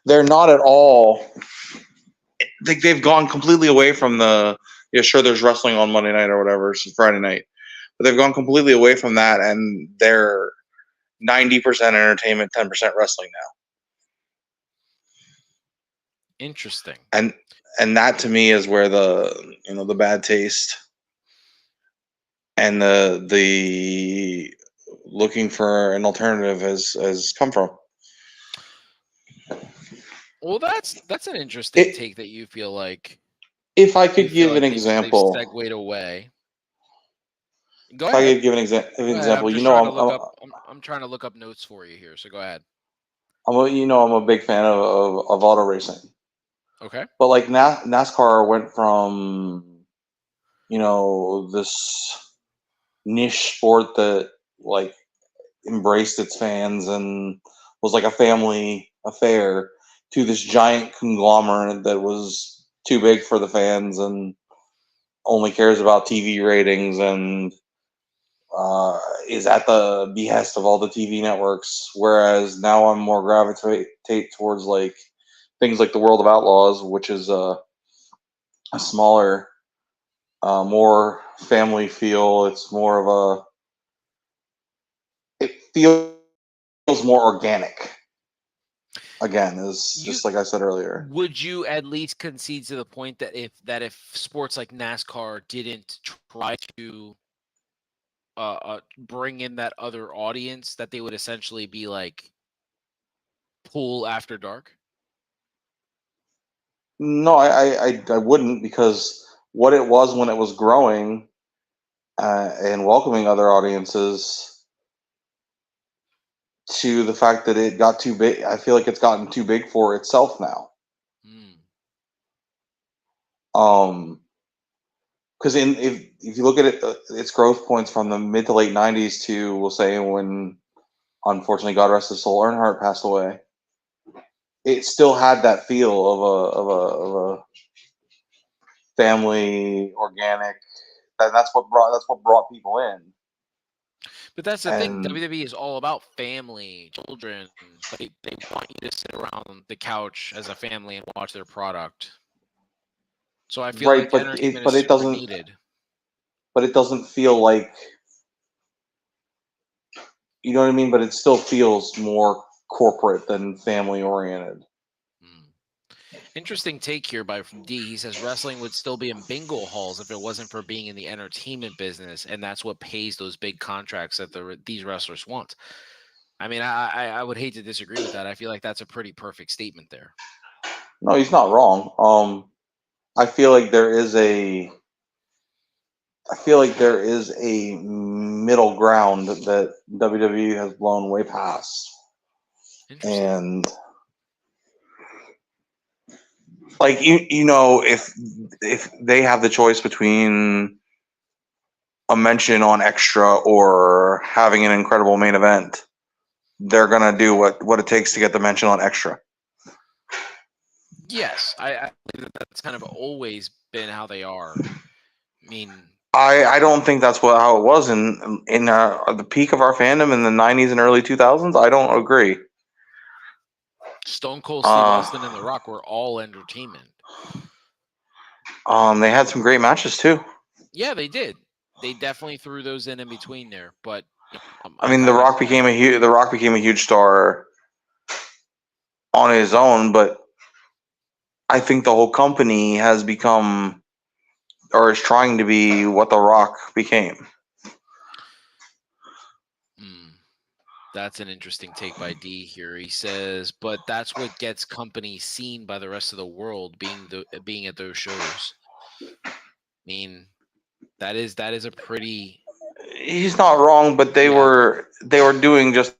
they're not at all. Like they've gone completely away from the yeah, sure, there's wrestling on Monday night or whatever, it's Friday night, but they've gone completely away from that, and they're 90% entertainment, 10% wrestling now. Interesting. And that to me is where the bad taste and the looking for an alternative has come from. Well, that's an interesting It take that you feel like if I could give an they've example, segued away. Go if I ahead. could give an Go ahead. I'm example, just trying to look up I'm trying to look up notes for you here. So go ahead. I'm a big fan of auto racing, Okay. but like NASCAR went from this niche sport that like embraced its fans and was like a family affair to this giant conglomerate that was too big for the fans and only cares about TV ratings and is at the behest of all the TV networks. Whereas now I'm more gravitate towards like things like the World of Outlaws, which is a smaller, more family feel. It's more of it feels more organic. Again, is You just like I said earlier. would you at least concede to the point that if sports like NASCAR didn't try to bring in that other audience, that they would essentially be like pool after dark? No, I wouldn't, because what it was when it was growing and welcoming other audiences, to the fact that it got too big. I feel like it's gotten too big for itself now. Mm. Because if you look at it, its growth points from the mid to late '90s to, we'll say, when unfortunately, God rest his soul, Earnhardt passed away, it still had that feel of a family, organic. That's what brought people in. But that's the thing. And WWE is all about family, children. They want you to sit around the couch as a family and watch their product. So I feel right, like entertainment is but super needed. it doesn't feel like, you know what I mean. But it still feels more corporate than family oriented. Mm. Interesting take here by from D. He says wrestling would still be in bingo halls if it wasn't for being in the entertainment business, and that's what pays those big contracts that these wrestlers want. I mean, I would hate to disagree with that. I feel like that's a pretty perfect statement there. No, he's not wrong. I feel like there is a middle ground that WWE has blown way past. Interesting. And like, if they have the choice between a mention on Extra or having an incredible main event, they're gonna do what it takes to get the mention on Extra. Yes, I believe that's kind of always been how they are. I mean, I don't think that's how it was in the peak of our fandom in the '90s and early 2000s. I don't agree. Stone Cold Steve Austin and The Rock were all entertainment. They had some great matches too. Yeah, they did. They definitely threw those in between there. But I mean, The Rock became a huge star on his own, but I think the whole company has become, or is trying to be, what The Rock became. That's an interesting take by D here. He says, but that's what gets companies seen by the rest of the world, being at those shows. I mean, that is a pretty. He's not wrong, but they were doing just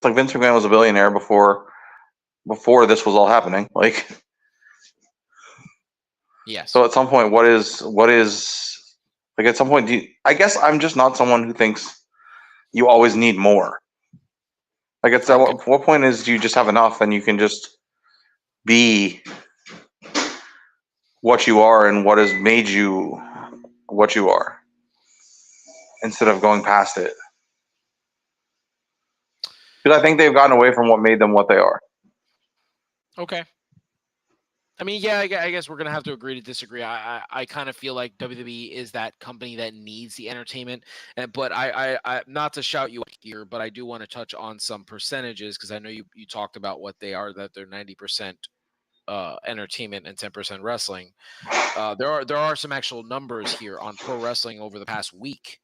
like Vince McMahon was a billionaire before this was all happening. Like, yes. So at some point, what is like, at some point, I guess I'm just not someone who thinks you always need more. Like, at what point do you just have enough and you can just be what you are and what has made you what you are, instead of going past it? Because I think they've gotten away from what made them what they are. Okay. I mean, yeah, I guess we're gonna have to agree to disagree. I kind of feel like WWE is that company that needs the entertainment, but I not to shout you here, but I do want to touch on some percentages, because I know you talked about what they are, that they're 90% entertainment and 10% wrestling. There are some actual numbers here on pro wrestling over the past week.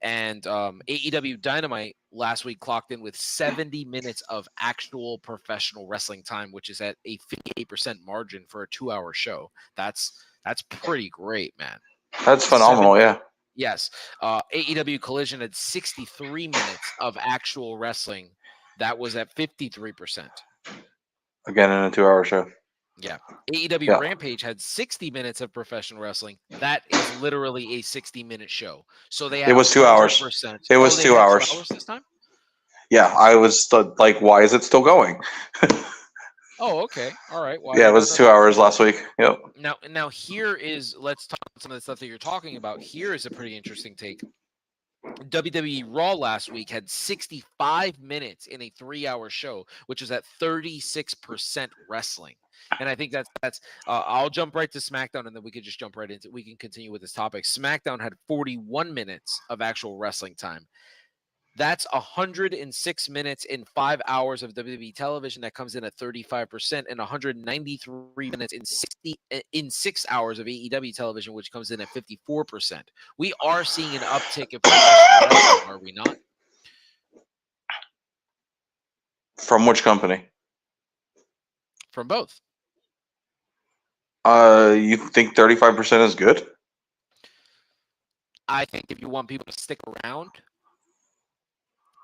And AEW Dynamite last week clocked in with 70 minutes of actual professional wrestling time, which is at a 58% margin for a 2-hour show. That's pretty great, man. That's phenomenal, yeah. Yes. AEW Collision had 63 minutes of actual wrestling. That was at 53%. Again, in a 2-hour show. Yeah. AEW Rampage had 60 minutes of professional wrestling. That is literally a 60-minute show. So they had It was 2 hours. 100%. It was 2 hours. 2 hours this time? Yeah, I was like, why is it still going? Oh, okay. All right. Well, yeah, it was 2 hours last week. Yep. Now here is, let's talk about some of the stuff that you're talking about. Here is a pretty interesting take. WWE Raw last week had 65 minutes in a 3-hour show, which was at 36% wrestling. And I think that's I'll jump right to SmackDown, and then we can just jump right into, we can continue with this topic. SmackDown had 41 minutes of actual wrestling time. That's 106 minutes in 5 hours of WWE television. That comes in at 35%, and 193 minutes in 6 hours of AEW television, which comes in at 54%. We are seeing an uptick in professional wrestling, are we not? From which company? From both. You think 35% is good? I think if you want people to stick around,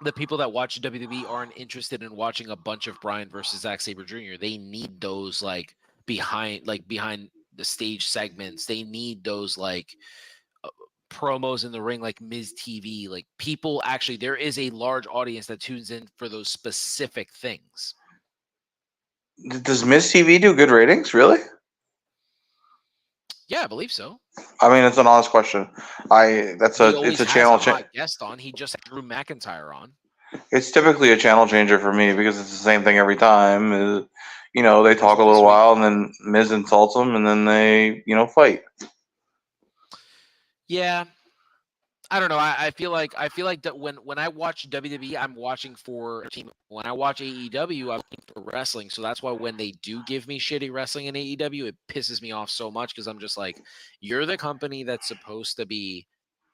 the people that watch WWE aren't interested in watching a bunch of Bryan versus Zack Sabre Jr. They need those behind the stage segments. They need those promos in the ring like Miz TV. Like people actually, there is a large audience that tunes in for those specific things. Does Miz TV do good ratings? Really? Yeah, I believe so. I mean, it's an honest question. It's a channel change. Guest on. He just had Drew McIntyre on. It's typically a channel changer for me because it's the same thing every time. They talk a little while and then Miz insults them and then they, fight. Yeah. I don't know. I feel like that when I watch WWE, I'm watching for a team. When I watch AEW, I'm looking for wrestling. So that's why when they do give me shitty wrestling in AEW, it pisses me off so much because I'm just like, you're the company that's supposed to be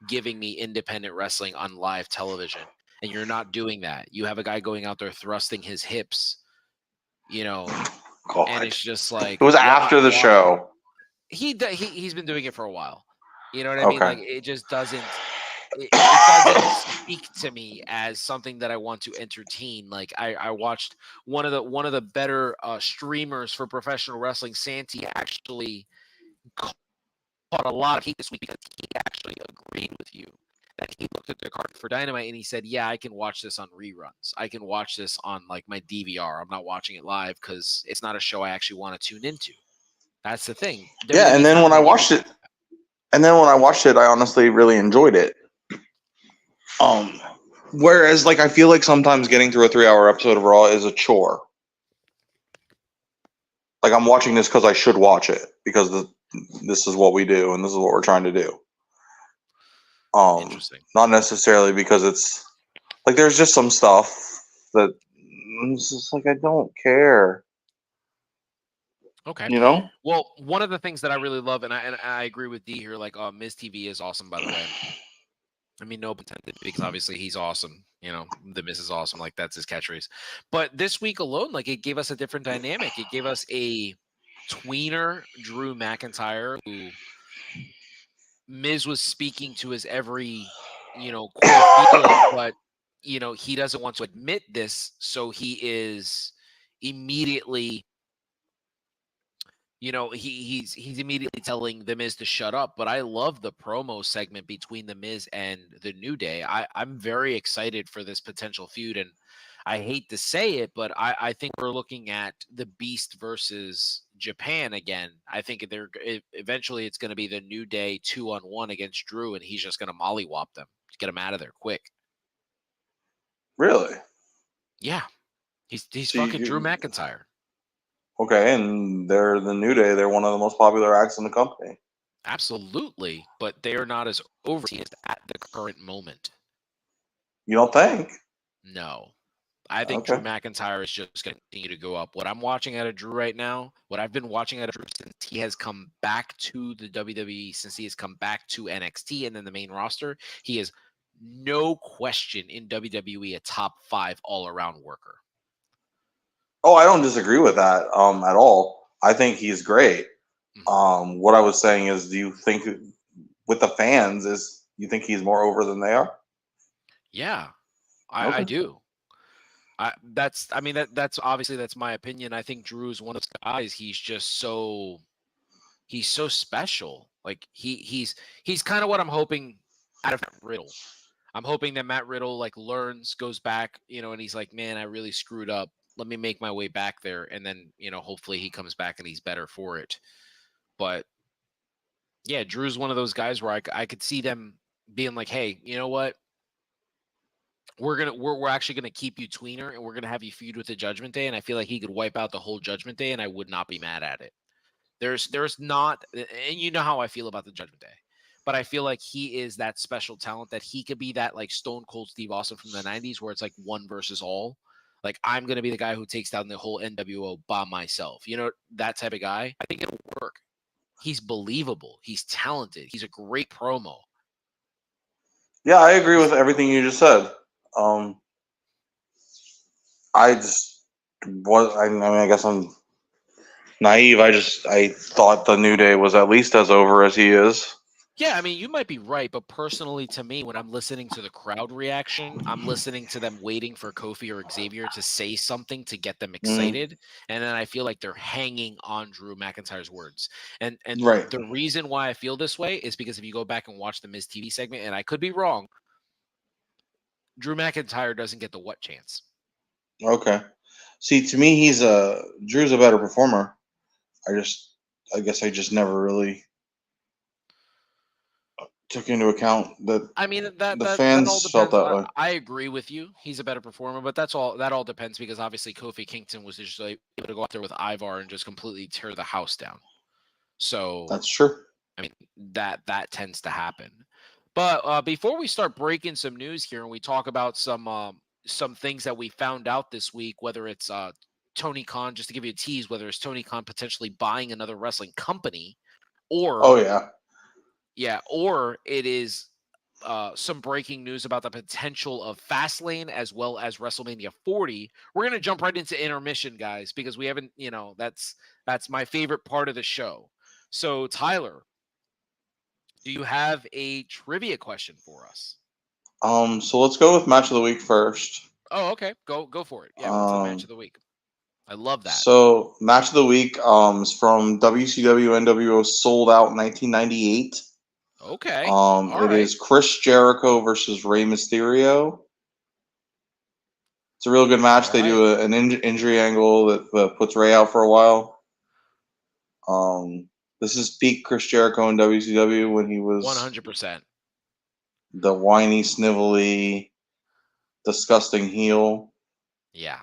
giving me independent wrestling on live television, and you're not doing that. You have a guy going out there thrusting his hips, God. and it's just like it was after the show. He's been doing it for a while. You know what I mean? Okay. Like it just doesn't. It doesn't speak to me as something that I want to entertain. Like I watched one of the better streamers for professional wrestling, Santi, actually caught a lot of heat this week because he actually agreed with you that he looked at the card for Dynamite and he said, "Yeah, I can watch this on reruns. I can watch this on like my DVR. I'm not watching it live because it's not a show I actually want to tune into." That's the thing. Yeah, and then when I watched it, I honestly really enjoyed it. Whereas I feel like sometimes getting through a 3-hour episode of Raw is a chore. Like I'm watching this because I should watch it because this is what we do and this is what we're trying to do. Interesting. Not necessarily because it's like there's just some stuff that it's just like I don't care. Okay. You know? Well, one of the things that I really love, and I agree with D here, like Miz TV is awesome, by the way. I mean, no intended, because obviously he's awesome. The Miz is awesome. Like that's his catchphrase. But this week alone, like it gave us a different dynamic. It gave us a tweener Drew McIntyre who Miz was speaking to his every, core feeling, but he doesn't want to admit this, so he is immediately. He's immediately telling The Miz to shut up. But I love the promo segment between The Miz and the New Day. I'm very excited for this potential feud, and I hate to say it, but I think we're looking at the Beast versus Japan again. I think eventually it's going to be the New Day 2-on-1 against Drew, and he's just going to mollywop them, get them out of there quick. Really? Yeah, he's fucking Drew McIntyre. Okay, and they're the New Day. They're one of the most popular acts in the company. Absolutely, but they are not as over as at the current moment. You don't think? No. I think Drew McIntyre is just going to continue to go up. What I'm watching out of Drew right now, what I've been watching out of Drew since he has come back to the WWE, since he has come back to NXT and then the main roster, he is no question in WWE a top 5 all-around worker. Oh, I don't disagree with that at all. I think he's great. Mm-hmm. What I was saying is, do you think with the fans you think he's more over than they are? Yeah, I do. That's obviously that's my opinion. I think Drew is one of those guys. He's just so special. Like he's kind of what I'm hoping out of Riddle. I'm hoping that Matt Riddle learns, goes back, and he's like, man, I really screwed up. Let me make my way back there. And then, hopefully he comes back and he's better for it. But yeah, Drew's one of those guys where I could see them being like, hey, you know what? We're actually gonna keep you tweener and we're gonna have you feud with the Judgment Day. And I feel like he could wipe out the whole Judgment Day and I would not be mad at it. There's not, and you know how I feel about the Judgment Day. But I feel like he is that special talent that he could be that Stone Cold Steve Austin from the 90s where it's one versus all. Like, I'm going to be the guy who takes down the whole NWO by myself. That type of guy. I think it'll work. He's believable. He's talented. He's a great promo. Yeah, I agree with everything you just said. I guess I'm naive. I thought the New Day was at least as over as he is. Yeah, I mean, you might be right, but personally, to me, when I'm listening to the crowd reaction, I'm listening to them waiting for Kofi or Xavier to say something to get them excited, and then I feel like they're hanging on Drew McIntyre's words. And Right. the reason why I feel this way is because if you go back and watch the Miz TV segment, and I could be wrong, Drew McIntyre doesn't get the what chance. Okay. See, to me, Drew's a better performer. I guess I just never really took into account that I mean that the that all fans felt depends. that way. I agree with you. He's a better performer, but that's all. That all depends because obviously Kofi Kingston was just like able to go out there with Ivar and just completely tear the house down. So That's true. I mean that tends to happen. But before we start breaking some news here and we talk about some things that we found out this week, whether it's Tony Khan, just to give you a tease, whether it's Tony Khan potentially buying another wrestling company, Oh or yeah. or it is some breaking news about the potential of Fastlane as well as WrestleMania 40. We're gonna jump right into intermission, guys, because we haven't, that's my favorite part of the show. So, Tyler, do you have a trivia question for us? So let's go with match of the week first. Oh, okay. Go for it. Yeah, what's the match of the week? I love that. So match of the week is from WCW NWO Sold Out 1998. Okay. All It right. is Chris Jericho versus Rey Mysterio. It's a real good match. They do an injury angle that puts Rey out for a while. This is peak Chris Jericho in WCW when he was 100%. the whiny, snivelly, disgusting heel. Yeah.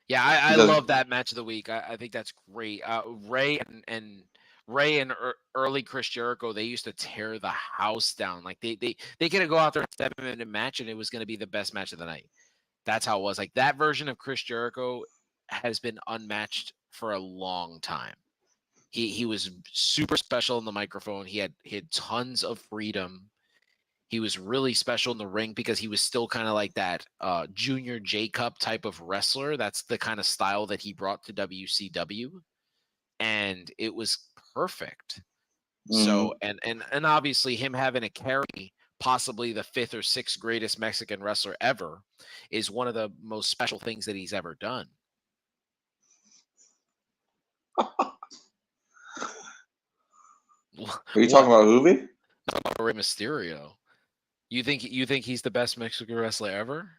Yeah, I love that match of the week. I think that's great. Ray and early Chris Jericho, they used to tear the house down. Like they could go out there in a 7-minute match and it was going to be the best match of the night. That's how it was. Like that version of Chris Jericho has been unmatched for a long time. He was super special in the microphone. He had tons of freedom. He was really special in the ring because he was still kind of like that Junior J Cup type of wrestler. That's the kind of style that he brought to WCW. And it was perfect. So, and obviously him having a carry, possibly the 5th or 6th greatest Mexican wrestler ever, is one of the most special things that he's ever done. Are you talking about Hoovy? About Rey Mysterio. You think he's the best Mexican wrestler ever?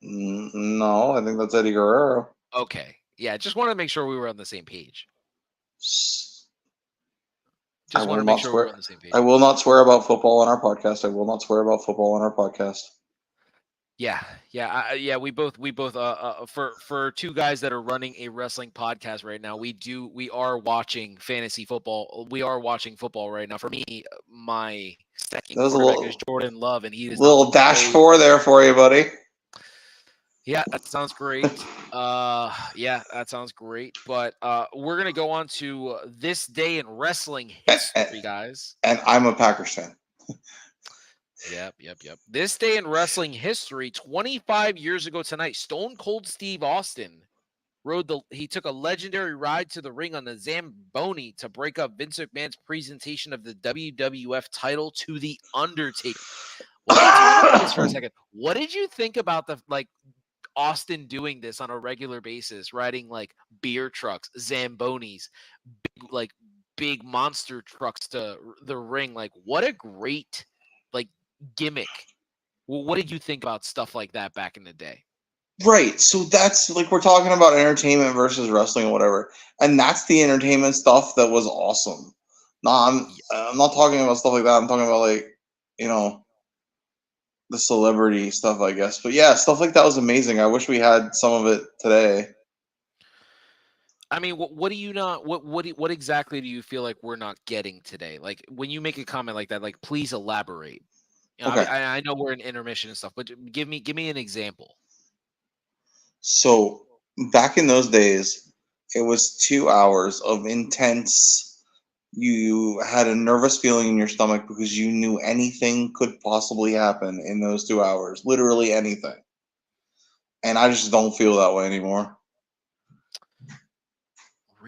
No, I think that's Eddie Guerrero. Okay. Yeah, just wanted to make sure we were on the same page. I will not swear about football on our podcast. I will not swear about football on our podcast. Yeah. We both for two guys that are running a wrestling podcast right now, we are watching fantasy football. We are watching football right now. For me, my second quarterback is Jordan Love, and he is little dash 4 there for you, buddy. Yeah, that sounds great. Yeah, that sounds great. But we're gonna go on to this day in wrestling history, guys. And I'm a Packers fan. Yep. This day in wrestling history, 25 years ago tonight, Stone Cold Steve Austin he took a legendary ride to the ring on the Zamboni to break up Vince McMahon's presentation of the WWF title to The Undertaker. Let me talk about this for a second. What did you think about Austin doing this on a regular basis, riding like beer trucks, Zambonis, big monster trucks to the ring? Like, what a great gimmick. Well, what did you think about stuff like that back in the day? Right. So that's we're talking about entertainment versus wrestling or whatever. And that's the entertainment stuff that was awesome. No, I'm not talking about stuff like that. I'm talking about the celebrity stuff, I guess. But yeah, stuff like that was amazing. I wish we had some of it today. I mean, what do you not? What exactly do you feel like we're not getting today? Like when you make a comment like that, please elaborate. Okay. I know we're in intermission and stuff, but give me an example. So back in those days, it was 2 hours of intense. You had a nervous feeling in your stomach because you knew anything could possibly happen in those 2 hours, literally anything. And I just don't feel that way anymore.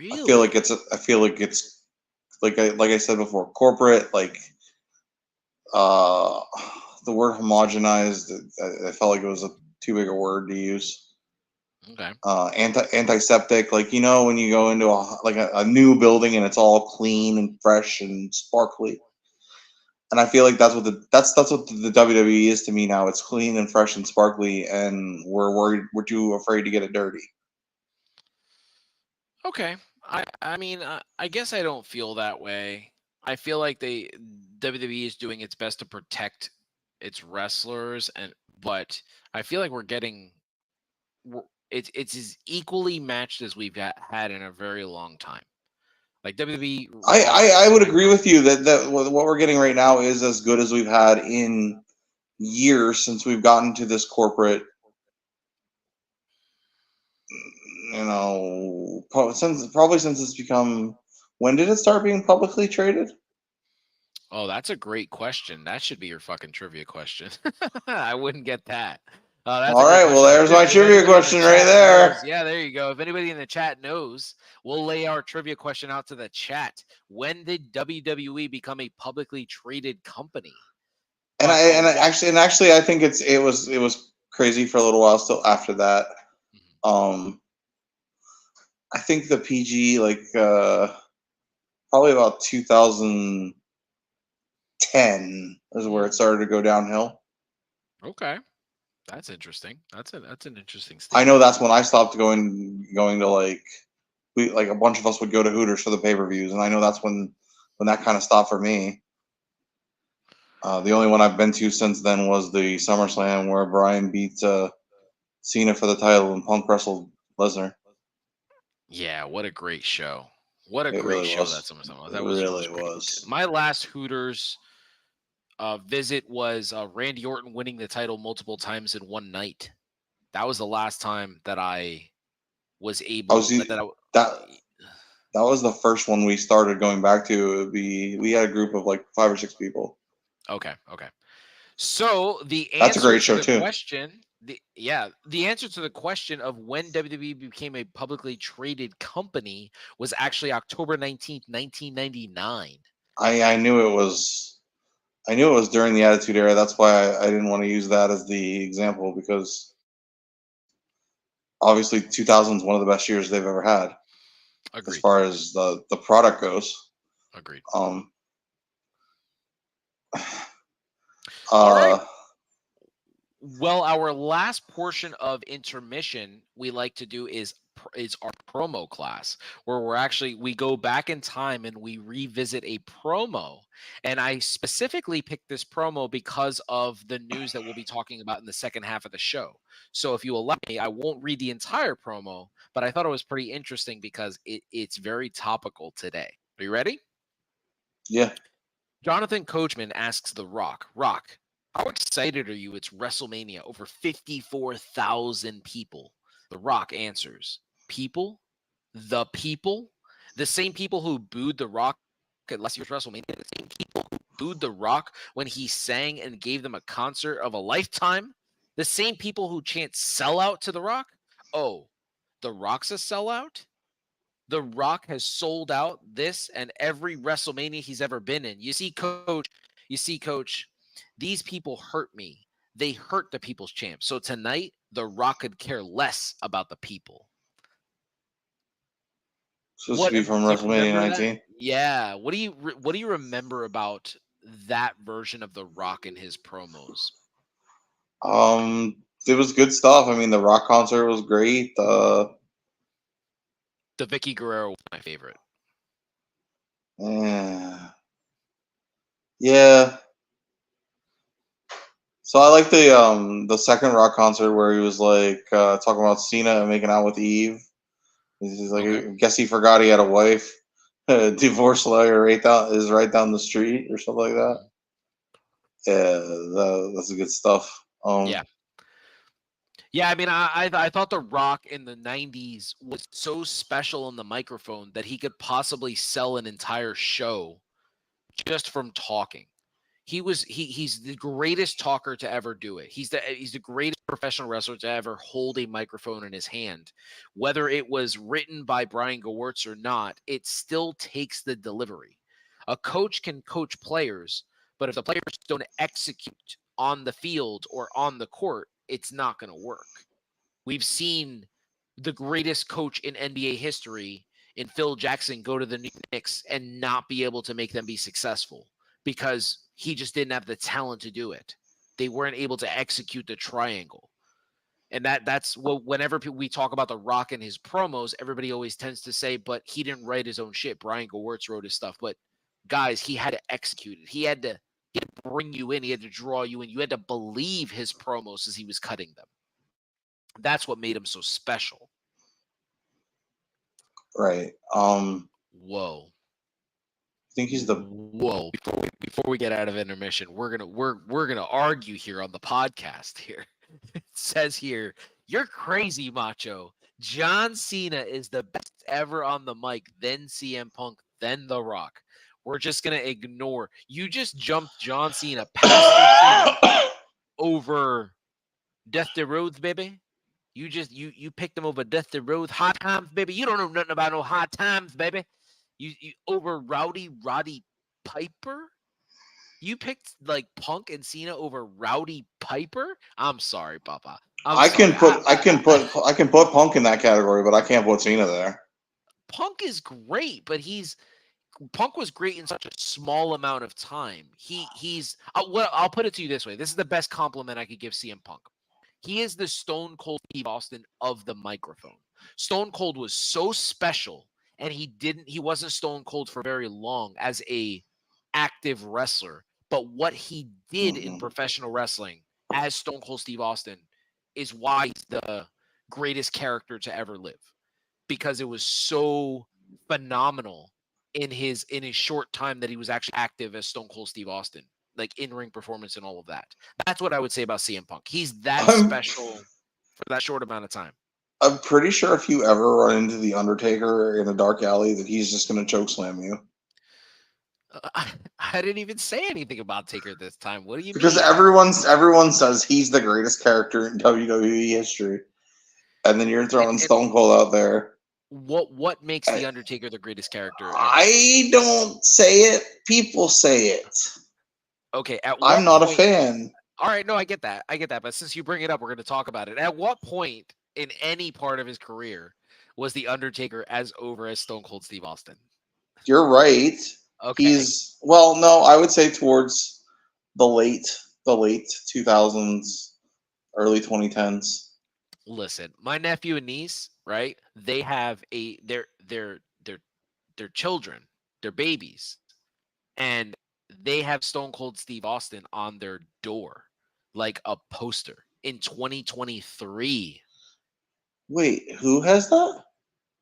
I feel like it's like I said before, corporate, like the word homogenized. I felt like it was too big a word to use. Okay. Antiseptic, like when you go into a new building and it's all clean and fresh and sparkly. And I feel like that's what the WWE is to me now. It's clean and fresh and sparkly, and we're too afraid to get it dirty. Okay. I mean, I guess I don't feel that way. I feel like WWE is doing its best to protect its wrestlers, but I feel like it's as equally matched as we've had in a very long time. Like WWE. I would agree with you that what we're getting right now is as good as we've had in years since we've gotten to this corporate. Since it's become. When did it start being publicly traded? Oh, that's a great question. That should be your fucking trivia question. I wouldn't get that. That's All right, well, there's my trivia question right there. Yeah, there you go. If anybody in the chat knows, we'll lay our trivia question out to the chat. When did WWE become a publicly traded company? And actually, I think it was crazy for a little while still after that. I think the PG probably about 2010 is where it started to go downhill. Okay. That's interesting. That's an interesting statement. I know that's when I stopped going to a bunch of us would go to Hooters for the pay-per-views, and I know that's when that kind of stopped for me. The only one I've been to since then was the SummerSlam where Bryan beat Cena for the title and Punk wrestled Lesnar. Yeah, what a great show! What a great show that SummerSlam. That really was. My last Hooters visit was Randy Orton winning the title multiple times in one night. That was the last time that I was able. That was the first one we started going back to. We had a group of like 5 or 6 people. Okay. So the answer that's a great show to the too. Question, the answer to the question of when WWE became a publicly traded company was actually October 19th, 1999. I knew it was. I knew it was during the Attitude Era. That's why I didn't want to use that as the example, because obviously 2000 is one of the best years they've ever had. Agreed. As far as the product goes. Agreed. All right. Well, our last portion of intermission we like to do is our promo class, where we go back in time and we revisit a promo. And I specifically picked this promo because of the news that we'll be talking about in the second half of the show. So if you allow me, I won't read the entire promo, but I thought it was pretty interesting because it's very topical today. Are you ready? Yeah. Jonathan Coachman asks The Rock, how excited are you? It's WrestleMania, over 54,000 people. The Rock answers, people? The people? The same people who booed The Rock at last year's WrestleMania, the same people who booed The Rock when he sang and gave them a concert of a lifetime, the same people who chant sellout to The Rock? Oh, The Rock's a sellout? The Rock has sold out this and every WrestleMania he's ever been in. You see, Coach, these people hurt me. They hurt the people's champ. So tonight, The Rock could care less about the people. Supposed to be from WrestleMania 19. Yeah. What do you remember about that version of The Rock and his promos? It was good stuff. I mean, the Rock concert was great. The Vicky Guerrero was my favorite. Yeah. So I like the second Rock concert where he was like talking about Cena and making out with Eve. He's like, I guess he forgot he had a wife. Divorce lawyer is right down the street or something like that. Yeah, that's good stuff. Yeah. I mean, I thought The Rock in the 90s was so special on the microphone that he could possibly sell an entire show just from talking. He's the greatest talker to ever do it. He's the greatest professional wrestler to ever hold a microphone in his hand. Whether it was written by Brian Gewirtz or not, it still takes the delivery. A coach can coach players, but if the players don't execute on the field or on the court, it's not going to work. We've seen the greatest coach in NBA history in Phil Jackson go to the New York Knicks and not be able to make them be successful because he just didn't have the talent to do it. They weren't able to execute the triangle. And that's what, whenever we talk about The Rock and his promos, everybody always tends to say, but he didn't write his own shit. Brian Gewirtz wrote his stuff. But guys, he had to execute it. He had to bring you in. He had to draw you in. You had to believe his promos as he was cutting them. That's what made him so special. Right. Whoa. I think he's the whoa. Before we get out of intermission, we're gonna argue here on the podcast here. It says here, you're crazy, Macho. John Cena is the best ever on the mic, then CM Punk, then The Rock. We're just gonna ignore. You just jumped John Cena past Cena over Death to Rhodes, baby. You picked him over Death to Rhodes. Hard times, baby. You don't know nothing about no hard times, baby. You over Roddy Piper? You picked like Punk and Cena over Rowdy Piper? I'm sorry, Papa. I can put Punk in that category, but I can't put Cena there. Punk is great, but Punk was great in such a small amount of time. I'll put it to you this way. This is the best compliment I could give CM Punk. He is the Stone Cold Steve Austin of the microphone. Stone Cold was so special, and he wasn't Stone Cold for very long as a active wrestler. But what he did in professional wrestling as Stone Cold Steve Austin is why he's the greatest character to ever live, because it was so phenomenal in his short time that he was actually active as Stone Cold Steve Austin, like in-ring performance and all of that. That's what I would say about CM Punk. He's that special for that short amount of time. I'm pretty sure if you ever run into the Undertaker in a dark alley, that he's just going to chokeslam you. I didn't even say anything about Taker this time. What do you because mean? Because everyone says he's the greatest character in WWE history, and then you're throwing Stone Cold out there. What makes the Undertaker the greatest character? I don't say it. People say it. Okay, I'm not a fan. All right, no, I get that. But since you bring it up, we're going to talk about it. At what point in any part of his career was the Undertaker as over as Stone Cold Steve Austin? You're right. Okay. No, I would say towards the late 2000s, early 2010s. Listen, my nephew and niece, right? They have their children, their babies, and they have Stone Cold Steve Austin on their door, like a poster in 2023. Wait, who has that?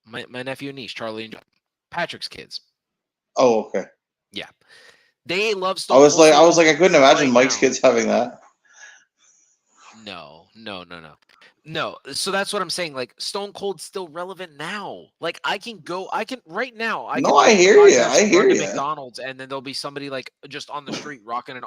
My nephew and niece, Charlie and John, Patrick's kids. Oh, okay. Yeah, they love Stone Cold. I was like, I couldn't imagine Mike's kids having that. No. So that's what I'm saying. Like, Stone Cold's still relevant now. Like, I can right now. I hear you. I hear you. McDonald's, and then there'll be somebody like just on the street rocking an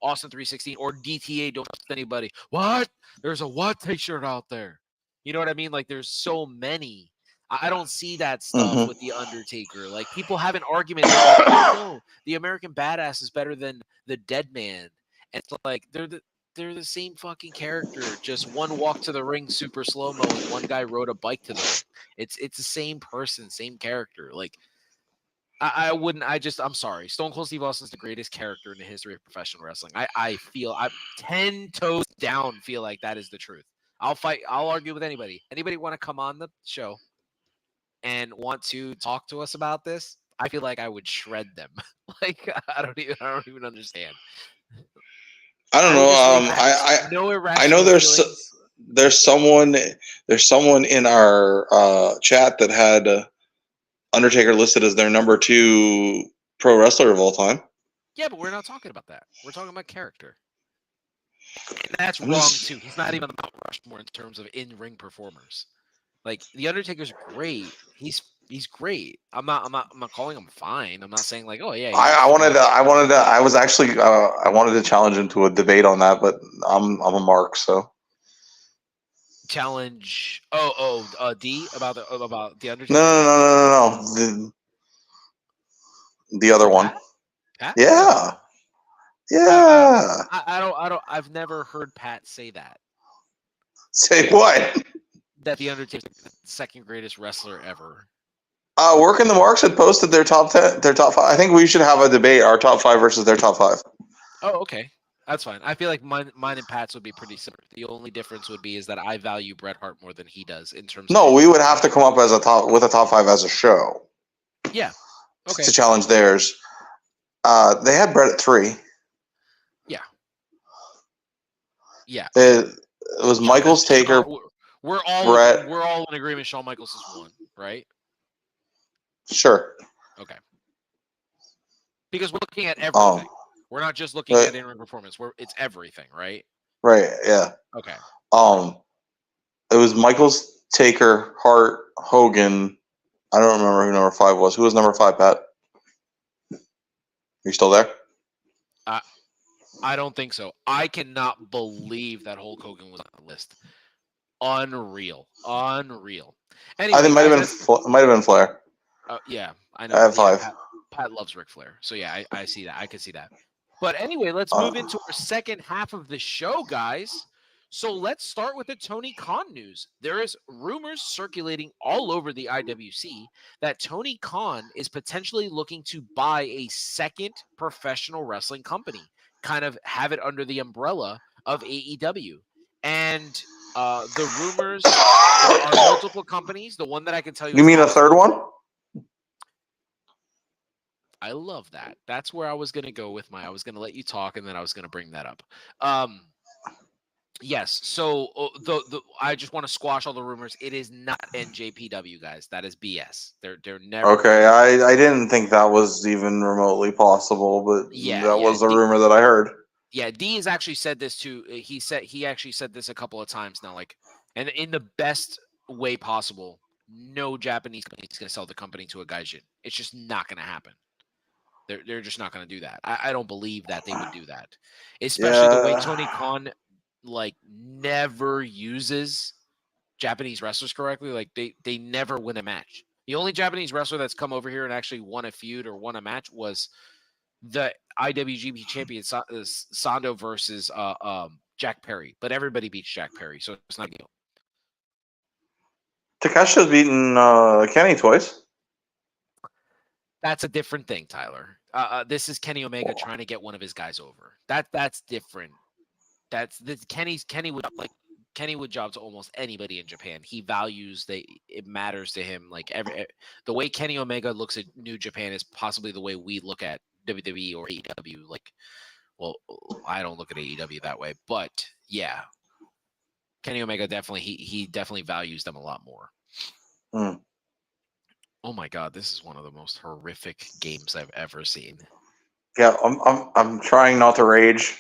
Austin 316 or DTA. Don't trust anybody. What? There's a what T-shirt out there. You know what I mean? Like, there's so many. I don't see that stuff with the Undertaker. Like, people have an argument that, like, oh, no, the American Badass is better than the Dead Man, and it's like they're the same fucking character. Just one walked to the ring super slow mo, and one guy rode a bike to the ring. It's the same person, same character. Like, I'm sorry. Stone Cold Steve Austin's the greatest character in the history of professional wrestling. I 10 toes down feel like that is the truth. I'll argue with anybody. Anybody want to come on the show and want to talk to us about this? I feel like I would shred them. Like, I don't even understand. I don't know. I know there's someone in our chat that had Undertaker listed as their number 2 pro wrestler of all time. Yeah, but we're not talking about that. We're talking about character. And that's wrong too. He's not even on Mount Rushmore in terms of in-ring performers. Like, the Undertaker's great. He's great. I'm not calling him fine. I'm not saying like, oh yeah. I wanted to challenge him to a debate on that, but I'm a mark, so. challenge. D about the Undertaker. No. The other For one. Pat? Pat? Yeah. No. Yeah. I don't. I've never heard Pat say that. Say what? That the Undertaker is the second greatest wrestler ever. Work in the Marks had posted their top 10, their top 5. I think we should have a debate: our top 5 versus their top 5. Oh, okay. That's fine. I feel like mine and Pat's would be pretty similar. The only difference would be is that I value Bret Hart more than he does in terms of. No, we would have to come up as a top 5 as a show. Yeah. Okay. To challenge theirs. They had Bret at 3. Yeah. Yeah. It was Michaels, Taker, we're all Bret. in agreement. Shawn Michaels is 1, right? Sure. Okay. Because we're looking at everything. We're not just looking at in-ring performance. It's everything, right? Right. Yeah. Okay. It was Michaels, Taker, Hart, Hogan. I don't remember who number 5 was. Who was number 5, Pat? Are you still there? I don't think so. I cannot believe that Hulk Hogan was on the list. Unreal. Anyway, I think it might have been Flair. Yeah, I know. I have 5. Pat loves Ric Flair, so yeah, I see that. I can see that. But anyway, let's move into our second half of the show, guys. So let's start with the Tony Khan news. There is rumors circulating all over the IWC that Tony Khan is potentially looking to buy a second professional wrestling company, kind of have it under the umbrella of AEW. And the rumors are multiple companies. The one that I can tell you. You mean a third one? I love that. That's where I was going to go with I was going to let you talk, and then I was going to bring that up. Yes. So I just want to squash all the rumors. It is not NJPW, guys. That is BS. They're never. Okay. I didn't think that was even remotely possible, but that was the rumor that I heard. Yeah, D has actually said this too. He actually said this a couple of times now, and in the best way possible. No Japanese company is going to sell the company to a gaijin. It's just not going to happen. They're just not going to do that. I don't believe that they would do that, especially the way Tony Khan never uses Japanese wrestlers correctly. They never win a match. The only Japanese wrestler that's come over here and actually won a feud or won a match was the IWGP champion Sando versus Jack Perry. But everybody beats Jack Perry, so it's not a deal. Takeshi's beaten Kenny twice. That's a different thing, Tyler. This is Kenny Omega trying to get one of his guys over. That's different. Kenny would job to almost anybody in Japan. He values it matters to him. The way Kenny Omega looks at New Japan is possibly the way we look at WWE or AEW. I don't look at AEW that way, but yeah, Kenny Omega he definitely values them a lot more. Oh my God, this is one of the most horrific games I've ever seen. Yeah, I'm trying not to rage.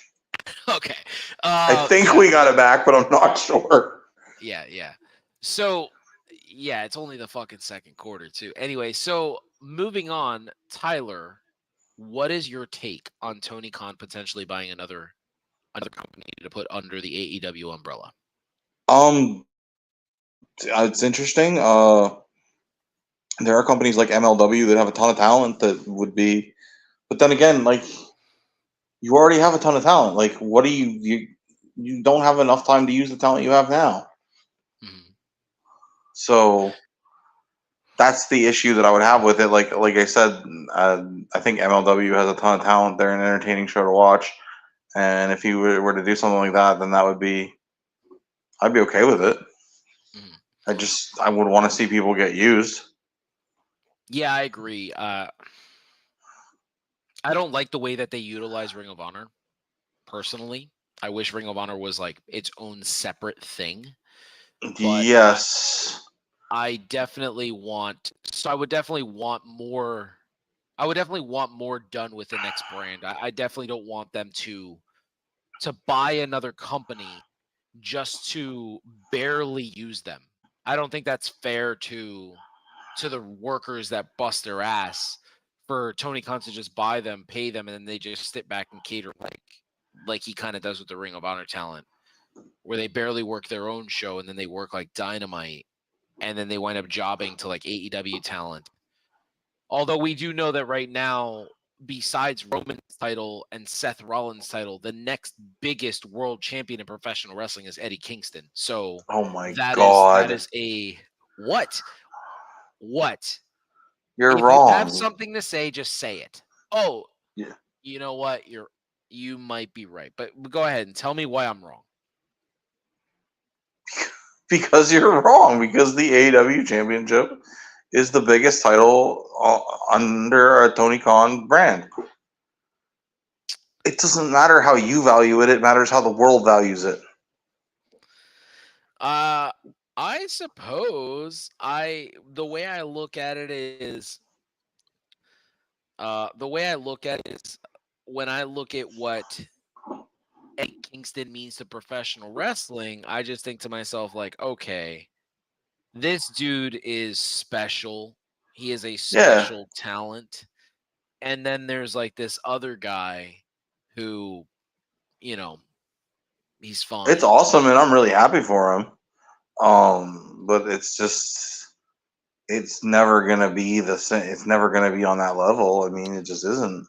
Okay. I think we got it back, but I'm not sure. Yeah. So, yeah, it's only the fucking second quarter too. Anyway, so moving on, Tyler, what is your take on Tony Khan potentially buying another company to put under the AEW umbrella? It's interesting. There are companies like MLW that have a ton of talent that would be, but then again, you already have a ton of talent. What do you don't have enough time to use the talent you have now. Mm-hmm. So that's the issue that I would have with it. Like I said, I think MLW has a ton of talent. They're an entertaining show to watch, and if you were to do something like that, then I'd be okay with it. Mm-hmm. I would want to see people get used. Yeah, I agree. I don't like the way that they utilize Ring of Honor. Personally, I wish Ring of Honor was its own separate thing. Yes. I definitely want. So I would definitely want more. I would definitely want more done with the next brand. I definitely don't want them to buy another company just to barely use them. I don't think that's fair to the workers that bust their ass for Tony Khan to just buy them, pay them, and then they just sit back and cater like he kind of does with the Ring of Honor talent. where they barely work their own show and then they work like Dynamite and then they wind up jobbing to like AEW talent. Although we do know that right now, besides Roman's title and Seth Rollins' title, the next biggest world champion in professional wrestling is Eddie Kingston. So Oh my that God. is a what? What? You're If wrong. you have something to say, just say it. Oh, Yeah. you know what? You might be right, but go ahead and tell me why I'm wrong. Because you're wrong. Because the AEW Championship is the biggest title under a Tony Khan brand. It doesn't matter how you value it. It matters how the world values it. I suppose the way I look at it is when I look at what Eddie Kingston means to professional wrestling, I just think to myself like, okay, this dude is special. He is a special talent. And then there's like this other guy who, he's fine. It's awesome, and I'm really happy for him. But it's never gonna be the same. It's never gonna be on that level. I mean, it just isn't.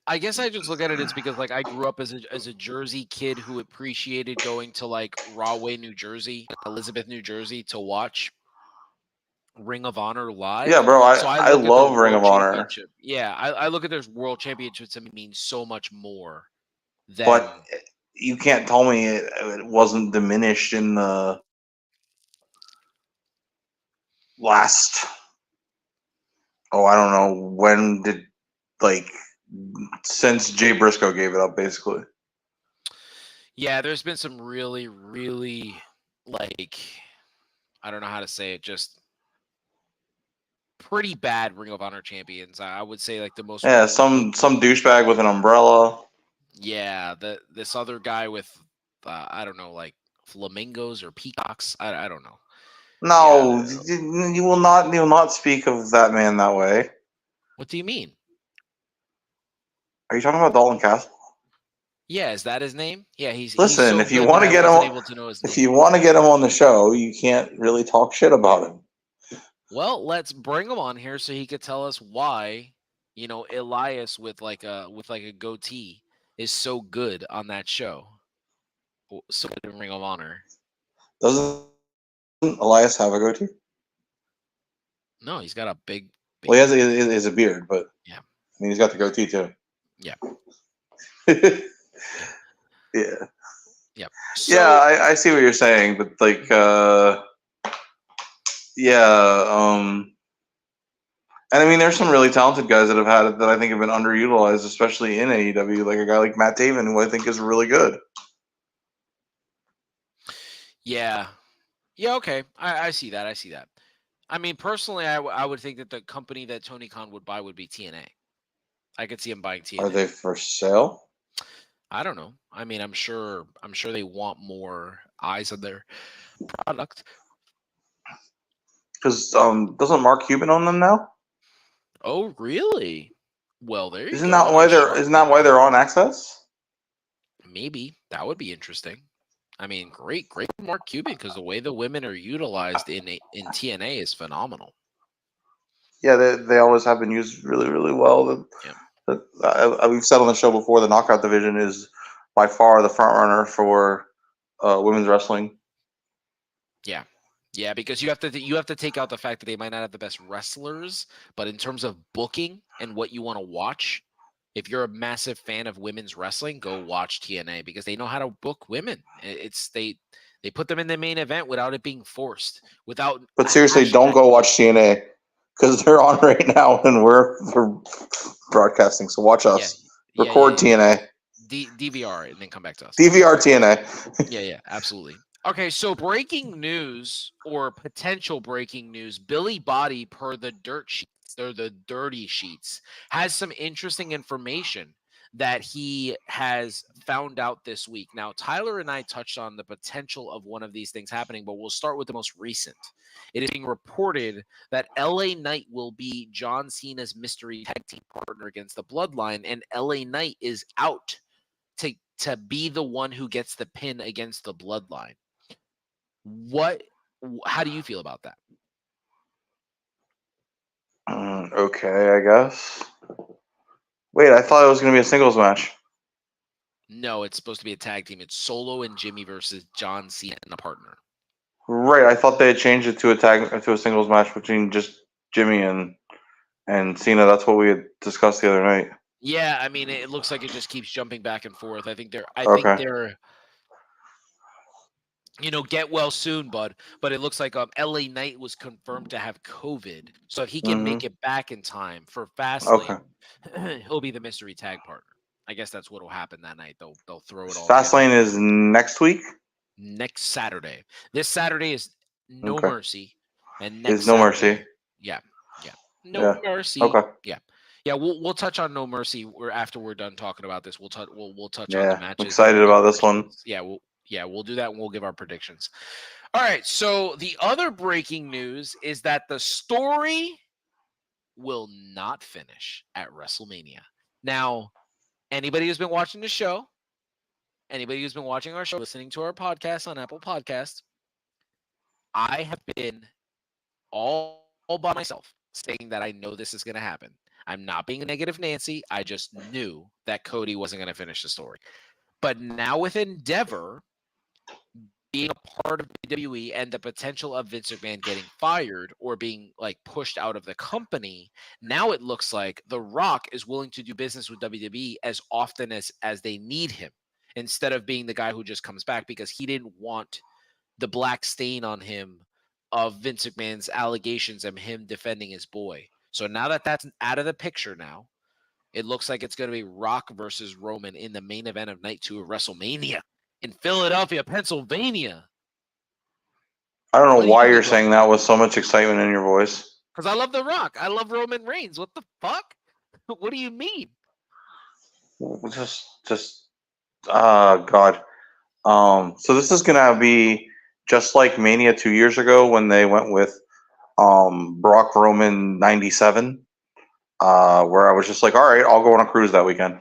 I guess I just look at it as because like I grew up as a Jersey kid who appreciated going to like Rahway, New Jersey, Elizabeth, New Jersey to watch Ring of Honor live. Yeah, bro. So I look at love the Ring of World Honor, Championship. Yeah, I look at their World Championships and it means so much more than. but you can't tell me it wasn't diminished in the last. Oh, I don't know when did since Jay Briscoe gave it up, basically. Yeah, there's been some really, really like I don't know how to say it, just pretty bad Ring of Honor champions. I would say like the most. Yeah, some douchebag with an umbrella. Yeah, this other guy with I don't know, like flamingos or peacocks. I don't know. No, Yeah. you will not speak of that man that way. What do you mean? Are you talking about Dalton Castle? Yeah, is that his name? Yeah, he's Listen, so if you good want that to get I wasn't him, able to know his if name. you want to get him on the show, you can't really talk shit about him. Well, let's bring him on here so he could tell us why, Elias with like a goatee is so good on that show. So good in Ring of Honor. Doesn't Elias have a goatee? No, he's got a big. Well, he has a beard, but yeah, I mean, he's got the goatee too. Yeah. Yeah. Yeah. So, yeah, I see what you're saying, but like, and I mean, there's some really talented guys that have had it that I think have been underutilized, especially in AEW, like a guy like Matt Taven, who I think is really good. Yeah. Yeah, okay. I see that. I mean, personally, I would think that the company that Tony Khan would buy would be TNA. I could see him buying TNA. Are they for sale? I don't know. I mean, I'm sure they want more eyes on their product. Because doesn't Mark Cuban own them now? Oh, really? Well, there you go. Isn't that why they're on Access? Maybe that would be interesting. I mean, great Mark Cuban, because the way the women are utilized in TNA is phenomenal. Yeah, they always have been used really, really well. We've said on the show before, the Knockout division is by far the front runner for women's wrestling. Yeah, because you have to take out the fact that they might not have the best wrestlers, but in terms of booking and what you want to watch, if you're a massive fan of women's wrestling, go watch TNA because they know how to book women. They put them in the main event without it being forced. But seriously, don't go watch TNA because they're on right now and we're broadcasting. So watch us. Record TNA. DVR and then come back to us. DVR TNA. Yeah, absolutely. Okay, so breaking news or potential breaking news, Billy Body, per the dirt sheets, or the dirty sheets, has some interesting information that he has found out this week. Now, Tyler and I touched on the potential of one of these things happening, but we'll start with the most recent. It is being reported that LA Knight will be John Cena's mystery tag team partner against the Bloodline, and LA Knight is out to to be the one who gets the pin against the Bloodline. How do you feel about that? Okay, I guess. Wait, I thought it was going to be a singles match. No, it's supposed to be a tag team. It's Solo and Jimmy versus John Cena and a partner. Right, I thought they had changed it to a singles match between just Jimmy and Cena. That's what we had discussed the other night. Yeah, I mean, it looks like it just keeps jumping back and forth. I think Okay. Get well soon, bud. But it looks like LA Knight was confirmed to have COVID. So if he can make it back in time for Fastlane, he'll be the mystery tag partner. I guess that's what'll happen that night. They'll throw it all Fastlane together. is next week? Next Saturday. This Saturday is No Mercy. And next is No Saturday, Mercy. Yeah. No Mercy. Okay. Yeah, we'll touch on No Mercy after we're done talking about this. We'll touch on the matches. I'm excited about this one. We'll do that and we'll give our predictions. All right, so the other breaking news is that the story will not finish at WrestleMania. Now, anybody who's been watching the show, anybody who's been watching our show, listening to our podcast on Apple Podcasts, I have been all by myself saying that I know this is going to happen. I'm not being a negative Nancy. I just knew that Cody wasn't going to finish the story. But now with Endeavor being a part of WWE and the potential of Vince McMahon getting fired or being pushed out of the company, now it looks like The Rock is willing to do business with WWE as often as they need him, instead of being the guy who just comes back because he didn't want the black stain on him of Vince McMahon's allegations and him defending his boy. So now that that's out of the picture now, it looks like it's going to be Rock versus Roman in the main event of Night 2 of WrestleMania in Philadelphia, Pennsylvania. I don't know why you're saying that with so much excitement in your voice. Because I love The Rock. I love Roman Reigns. What the fuck? What do you mean? God. So this is going to be just like Mania 2 years ago when they went with Brock Roman 97, where I was just like, all right, I'll go on a cruise that weekend.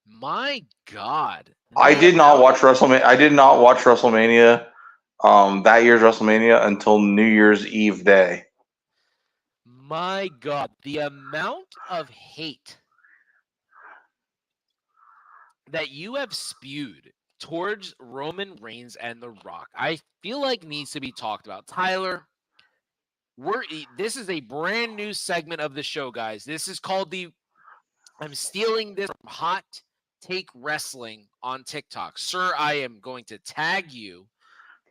My God. I did not watch WrestleMania. I did not watch WrestleMania, that year's WrestleMania, until New Year's Eve day. My God, the amount of hate that you have spewed towards Roman Reigns and The Rock, I feel like needs to be talked about. Tyler, this is a brand new segment of the show, guys. This is called I'm stealing this from Hot Take Wrestling on TikTok. Sir, I am going to tag you.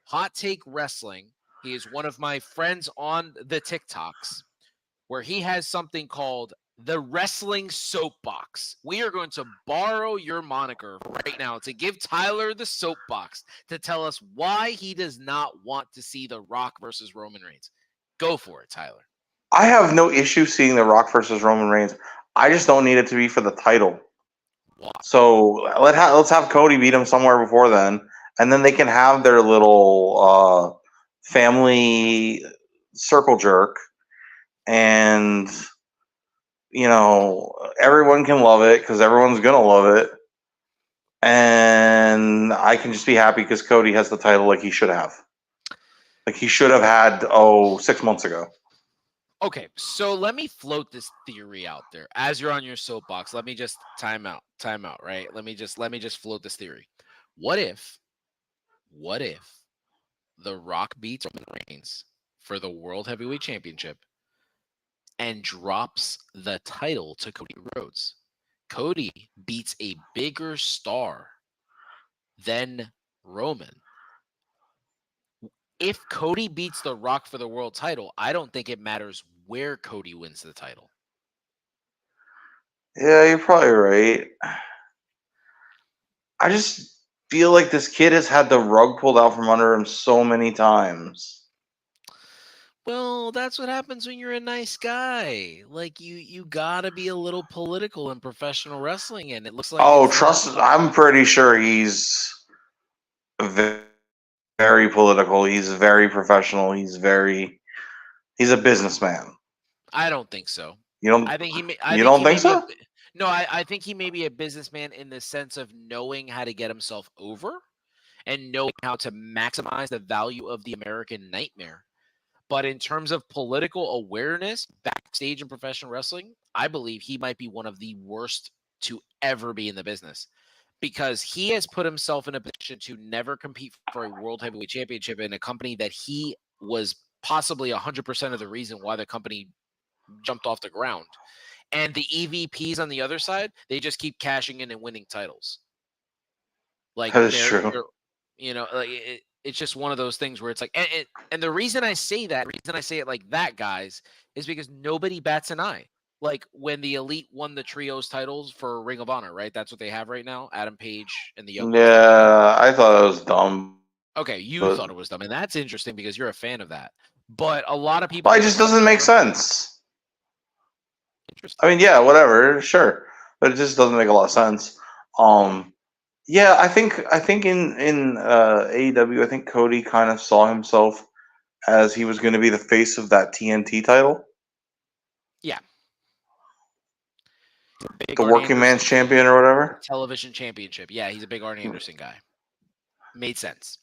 Hot Take Wrestling. He is one of my friends on the TikToks, where he has something called the Wrestling Soapbox. We are going to borrow your moniker right now to give Tyler the soapbox to tell us why he does not want to see The Rock versus Roman Reigns. Go for it, Tyler. I have no issue seeing The Rock versus Roman Reigns. I just don't need it to be for the title. Wow. So let's have Cody beat him somewhere before then, and then they can have their little family circle jerk, and everyone can love it because everyone's gonna love it, and I can just be happy because Cody has the title like he should have. Like he should have had 6 months ago. Okay, so let me float this theory out there. As you're on your soapbox, let me just time out, right? Let me just float this theory. What if The Rock beats Roman Reigns for the World Heavyweight Championship and drops the title to Cody Rhodes? Cody beats a bigger star than Roman. If Cody beats The Rock for the world title, I don't think it matters where Cody wins the title. Yeah, you're probably right. I just feel like this kid has had the rug pulled out from under him so many times. Well, that's what happens when you're a nice guy. Like you gotta be a little political in professional wrestling, and it looks like I'm pretty sure he's very political. He's very professional. He's a businessman. I don't think so. You don't? I think he. You don't think so? No, I think he may be a businessman in the sense of knowing how to get himself over and knowing how to maximize the value of the American nightmare. But in terms of political awareness backstage in professional wrestling, I believe he might be one of the worst to ever be in the business because he has put himself in a position to never compete for a world heavyweight championship in a company that he was possibly 100% of the reason why the company jumped off the ground. And the EVPs on the other side, they just keep cashing in and winning titles. Like That is true. they're like it's just one of those things where it's like, and the reason I say that, reason I say it like that, guys, is because nobody bats an eye. Like when the Elite won the trios titles for Ring of Honor, right? That's what they have right now. Adam Page and the Young Bucks. Yeah, I thought it was dumb. Okay, you But thought it was dumb, and that's interesting because you're a fan of that. But a lot of people it think just it's doesn't make interesting. sense. Interesting. I mean, yeah, whatever, sure, but it just doesn't make a lot of sense. Yeah, I think in AEW, I think Cody kind of saw himself as he was going to be the face of that TNT title, Yeah. Big the Arn working man's Anderson, champion or the whatever. television championship. Yeah, he's a big Arn Anderson guy. Made sense.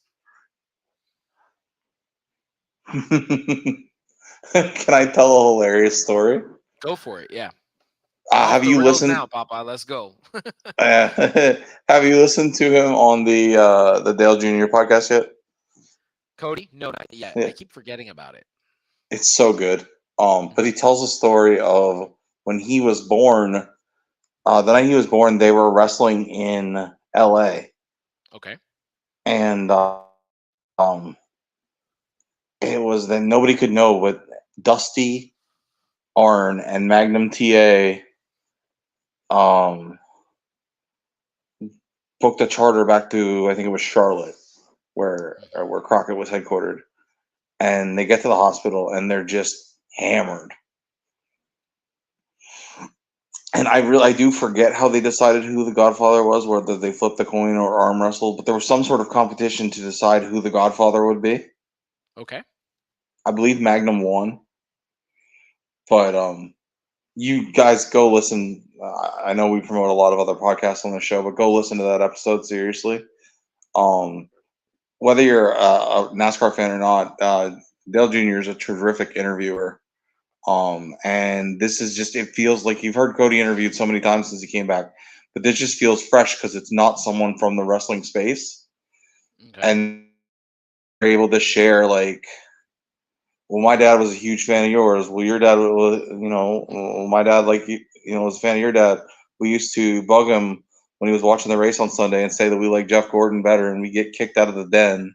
Can I tell a hilarious story? Go for it. Yeah. We're off Have the you rails listened? now, Papa. Let's go. Have you listened to him on the Dale Jr. podcast yet? Cody? No, not yet. I Yeah, keep forgetting about it. it's so good. But Mhm. he tells a story of when he was born. The night he was born, they were wrestling in L.A. Okay. and um, it was then nobody could know, but Dusty, Arn, and Magnum TA um, booked a charter back to, I think it was Charlotte, where Crockett was headquartered, and they get to the hospital and they're just hammered. And I do forget how they decided who the Godfather was, whether they flipped the coin or arm wrestled, but there was some sort of competition to decide who the Godfather would be. Okay. I believe Magnum won, but you guys go listen. I know we promote a lot of other podcasts on the show, but go listen to that episode seriously. Um, whether you're a NASCAR fan or not, Dale Jr. is a terrific interviewer. And this is just, it feels like you've heard Cody interviewed so many times since he came back, but this just feels fresh because it's not someone from the wrestling space. Okay. And they're able to share, like, well, my dad was a huge fan of yours. Well, your dad was, well, my dad, like, was a fan of your dad. We used to bug him when he was watching the race on Sunday and say that we like Jeff Gordon better and we get kicked out of the den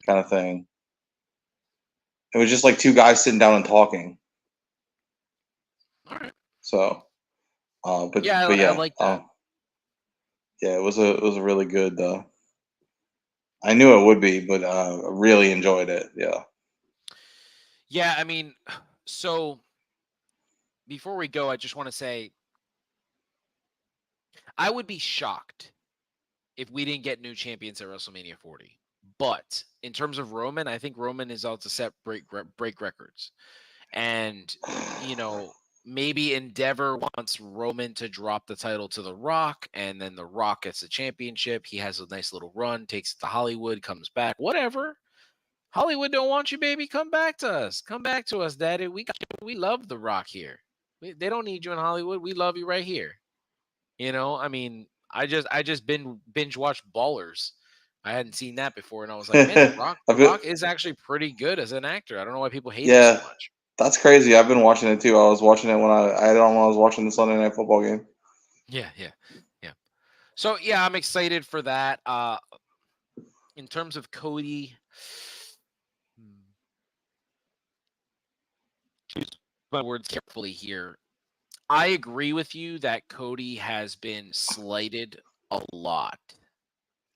kind of thing. It was just like two guys sitting down and talking. All right. So, but Yeah, but I yeah, like that. yeah, it was a really good. I knew it would be, but really enjoyed it. Yeah. Yeah, I mean, so before we go, I just want to say I would be shocked if we didn't get new champions at WrestleMania 40. But in terms of Roman, I think Roman is out to set break records. And maybe Endeavor wants Roman to drop the title to The Rock, and then The Rock gets the championship. He has a nice little run, takes it to Hollywood, comes back, whatever. Hollywood don't want you, baby. Come back to us. Come back to us, Daddy. We love The Rock here. They don't need you in Hollywood. We love you right here. I mean, I just binge watched Ballers. I hadn't seen that before, and I was like, man, The Rock, A The bit, Rock is actually pretty good as an actor. I don't know why people hate him so yeah, much. that's crazy. I've been watching it too. I was watching it I had it on when I was watching the Sunday Night Football game. Yeah, yeah, yeah. So yeah, I'm excited for that. In terms of Cody, choose my words carefully here. I agree with you that Cody has been slighted a lot,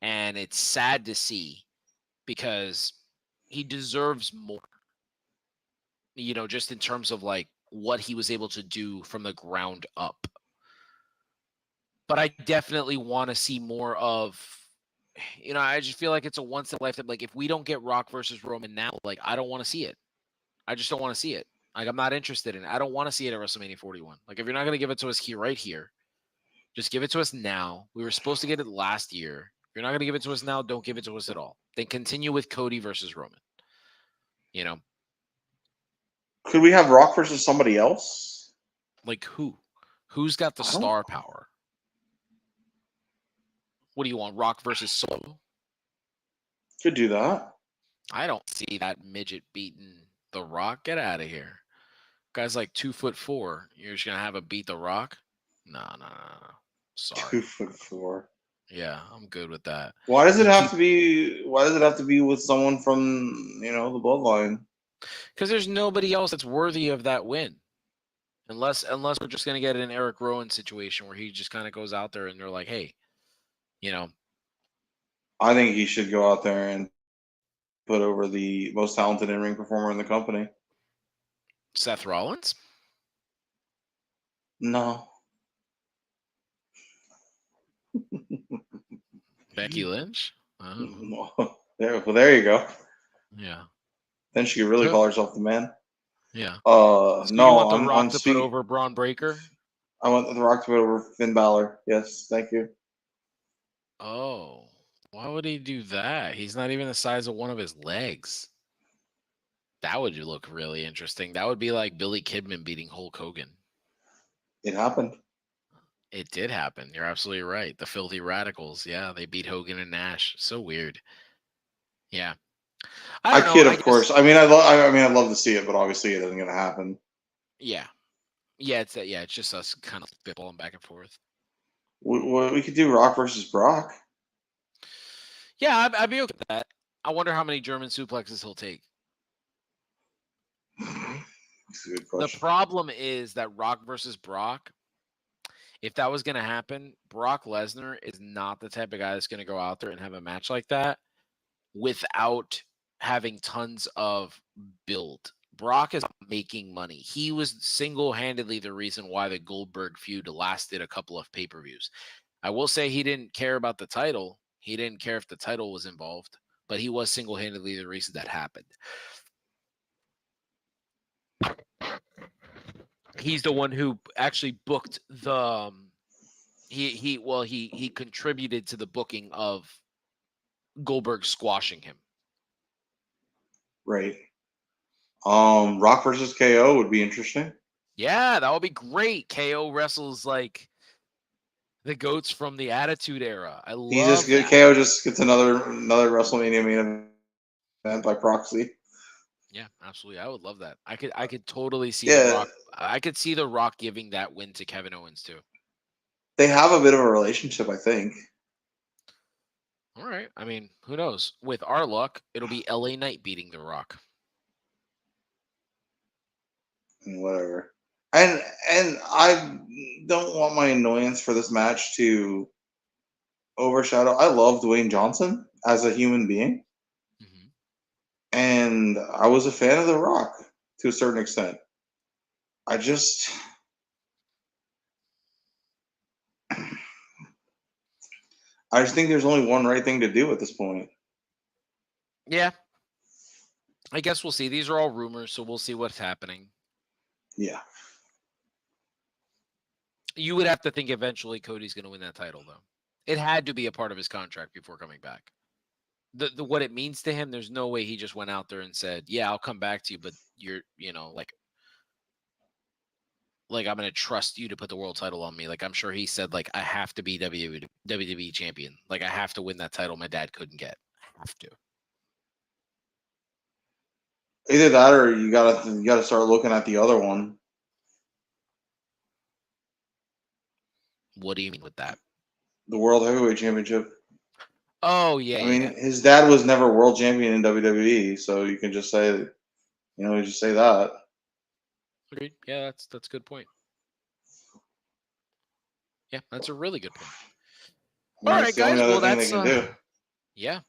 and it's sad to see because he deserves more. Just in terms of like what he was able to do from the ground up. But I definitely want to see more of. I just feel like it's a once in a lifetime. Like if we don't get Rock versus Roman now, like I don't want to see it. I just don't want to see it. Like I'm not interested in it. I don't want to see it at WrestleMania 41. Like if you're not going to give it to us here, right here, Just give it to us now. We were supposed to get it last year. If you're not going to give it to us now, don't give it to us at all. Then continue with Cody versus Roman. You know, Could we have Rock versus somebody else? like who? Who's got the I don't- star power? What do you want? Rock versus Solo? Could do that. I don't see that midget beating The Rock. Get out of here. Guy's like 2'4". You're just gonna have a beat The Rock? No. Sorry. 2'4". Yeah, I'm good with that. Why does it You have keep- to be? Why does it have to be with someone from the bloodline? Because there's nobody else that's worthy of that win. Unless we're just gonna get an Eric Rowan situation where he just kind of goes out there and they're like, hey, you know, I think he should go out there and put over the most talented in-ring performer in the company. Seth Rollins? No. Becky Lynch? Oh, There you go. yeah. Then she could really call herself the man. Yeah. So So you want The I'm Rock to put speaking. over Braun Breaker? I want The Rock to put over Finn Balor. Yes, thank you. Oh, why would he do that? He's not even the size of one of his legs. That would look really interesting. That would be like Billy Kidman beating Hulk Hogan. It happened. It did happen. You're absolutely right. The Filthy Radicals. Yeah, they beat Hogan and Nash. So weird. Yeah. I don't know, kid, I of guess- course. I mean, I'd love to see it, but obviously it isn't going to happen. Yeah. Yeah, it's just us kind of spitballing back and forth. We could do Rock versus Brock. Yeah, I'd be okay with that. I wonder how many German suplexes he'll take. That's a good The question. problem is that Rock versus Brock, if that was going to happen, Brock Lesnar is not the type of guy that's going to go out there and have a match like that without having tons of build. Brock is making money. He was single-handedly the reason why the Goldberg feud lasted a couple of pay-per-views. I will say he didn't care about the title. He didn't care if the title was involved, but he was single-handedly the reason that happened. He's the one who actually booked the he contributed to the booking of Goldberg squashing him. Right. Rock versus KO would be interesting. Yeah, that would be great. KO wrestles like the goats from the Attitude Era. I love that. KO just gets another WrestleMania main event by proxy. Yeah, absolutely. I would love that. I could totally see Yeah. The Rock. I could see The Rock giving that win to Kevin Owens too. They have a bit of a relationship, I think. All right. I mean, who knows? With our luck, it'll be LA Knight beating The Rock. Whatever. And I don't want my annoyance for this match to overshadow. I love Dwayne Johnson as a human being, Mhm. and I was a fan of The Rock to a certain extent. I just think there's only one right thing to do at this point. Yeah. I guess we'll see. These are all rumors, so we'll see what's happening. Yeah. You would have to think eventually Cody's going to win that title, though. It had to be a part of his contract before coming back. The what it means to him, there's no way he just went out there and said, "Yeah, I'll come back to you, but you're, like I'm going to trust you to put the world title on me." Like I'm sure he said, like I have to be WWE champion. Like I have to win that title my dad couldn't get. I have to. Either that, or you gotta start looking at the other one. What do you mean with that? The World Heavyweight Championship. Oh yeah. I mean, his dad was never world champion in WWE, so you can just say, just say that. Agreed. Yeah, that's a good point. Yeah, that's a really good point. I mean, All it's right, the only guys. other Well, thing they can do. Yeah.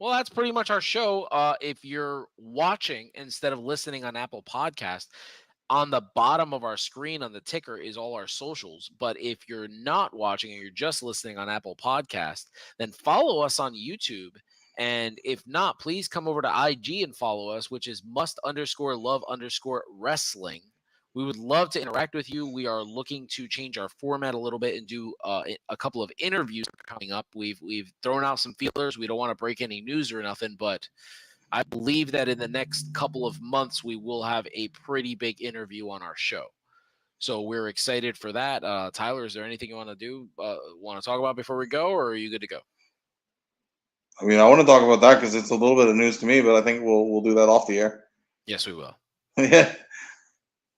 Well, that's pretty much our show. If you're watching instead of listening on Apple Podcast, on the bottom of our screen on the ticker is all our socials. But if you're not watching and you're just listening on Apple Podcast, then follow us on YouTube. And if not, please come over to IG and follow us, which is must_love_wrestling. We would love to interact with you. We are looking to change our format a little bit and do a couple of interviews coming up. We've thrown out some feelers. We don't want to break any news or nothing, but I believe that in the next couple of months we will have a pretty big interview on our show. So we're excited for that. Tyler, is there anything you want to talk about before we go, or are you good to go? I mean, I want to talk about that because it's a little bit of news to me, but I think we'll do that off the air. Yes, we will. Yeah.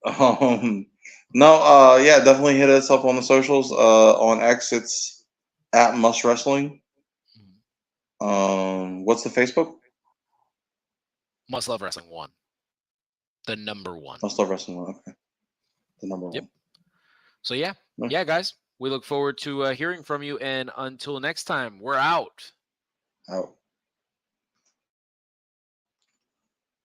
Yeah, definitely hit us up on the socials. On X, it's at Must Wrestling. What's the Facebook? Must Love Wrestling 1. The number 1. Must Love Wrestling 1. Okay. The number 1. So yeah, guys, we look forward to hearing from you. And until next time, we're out. Out.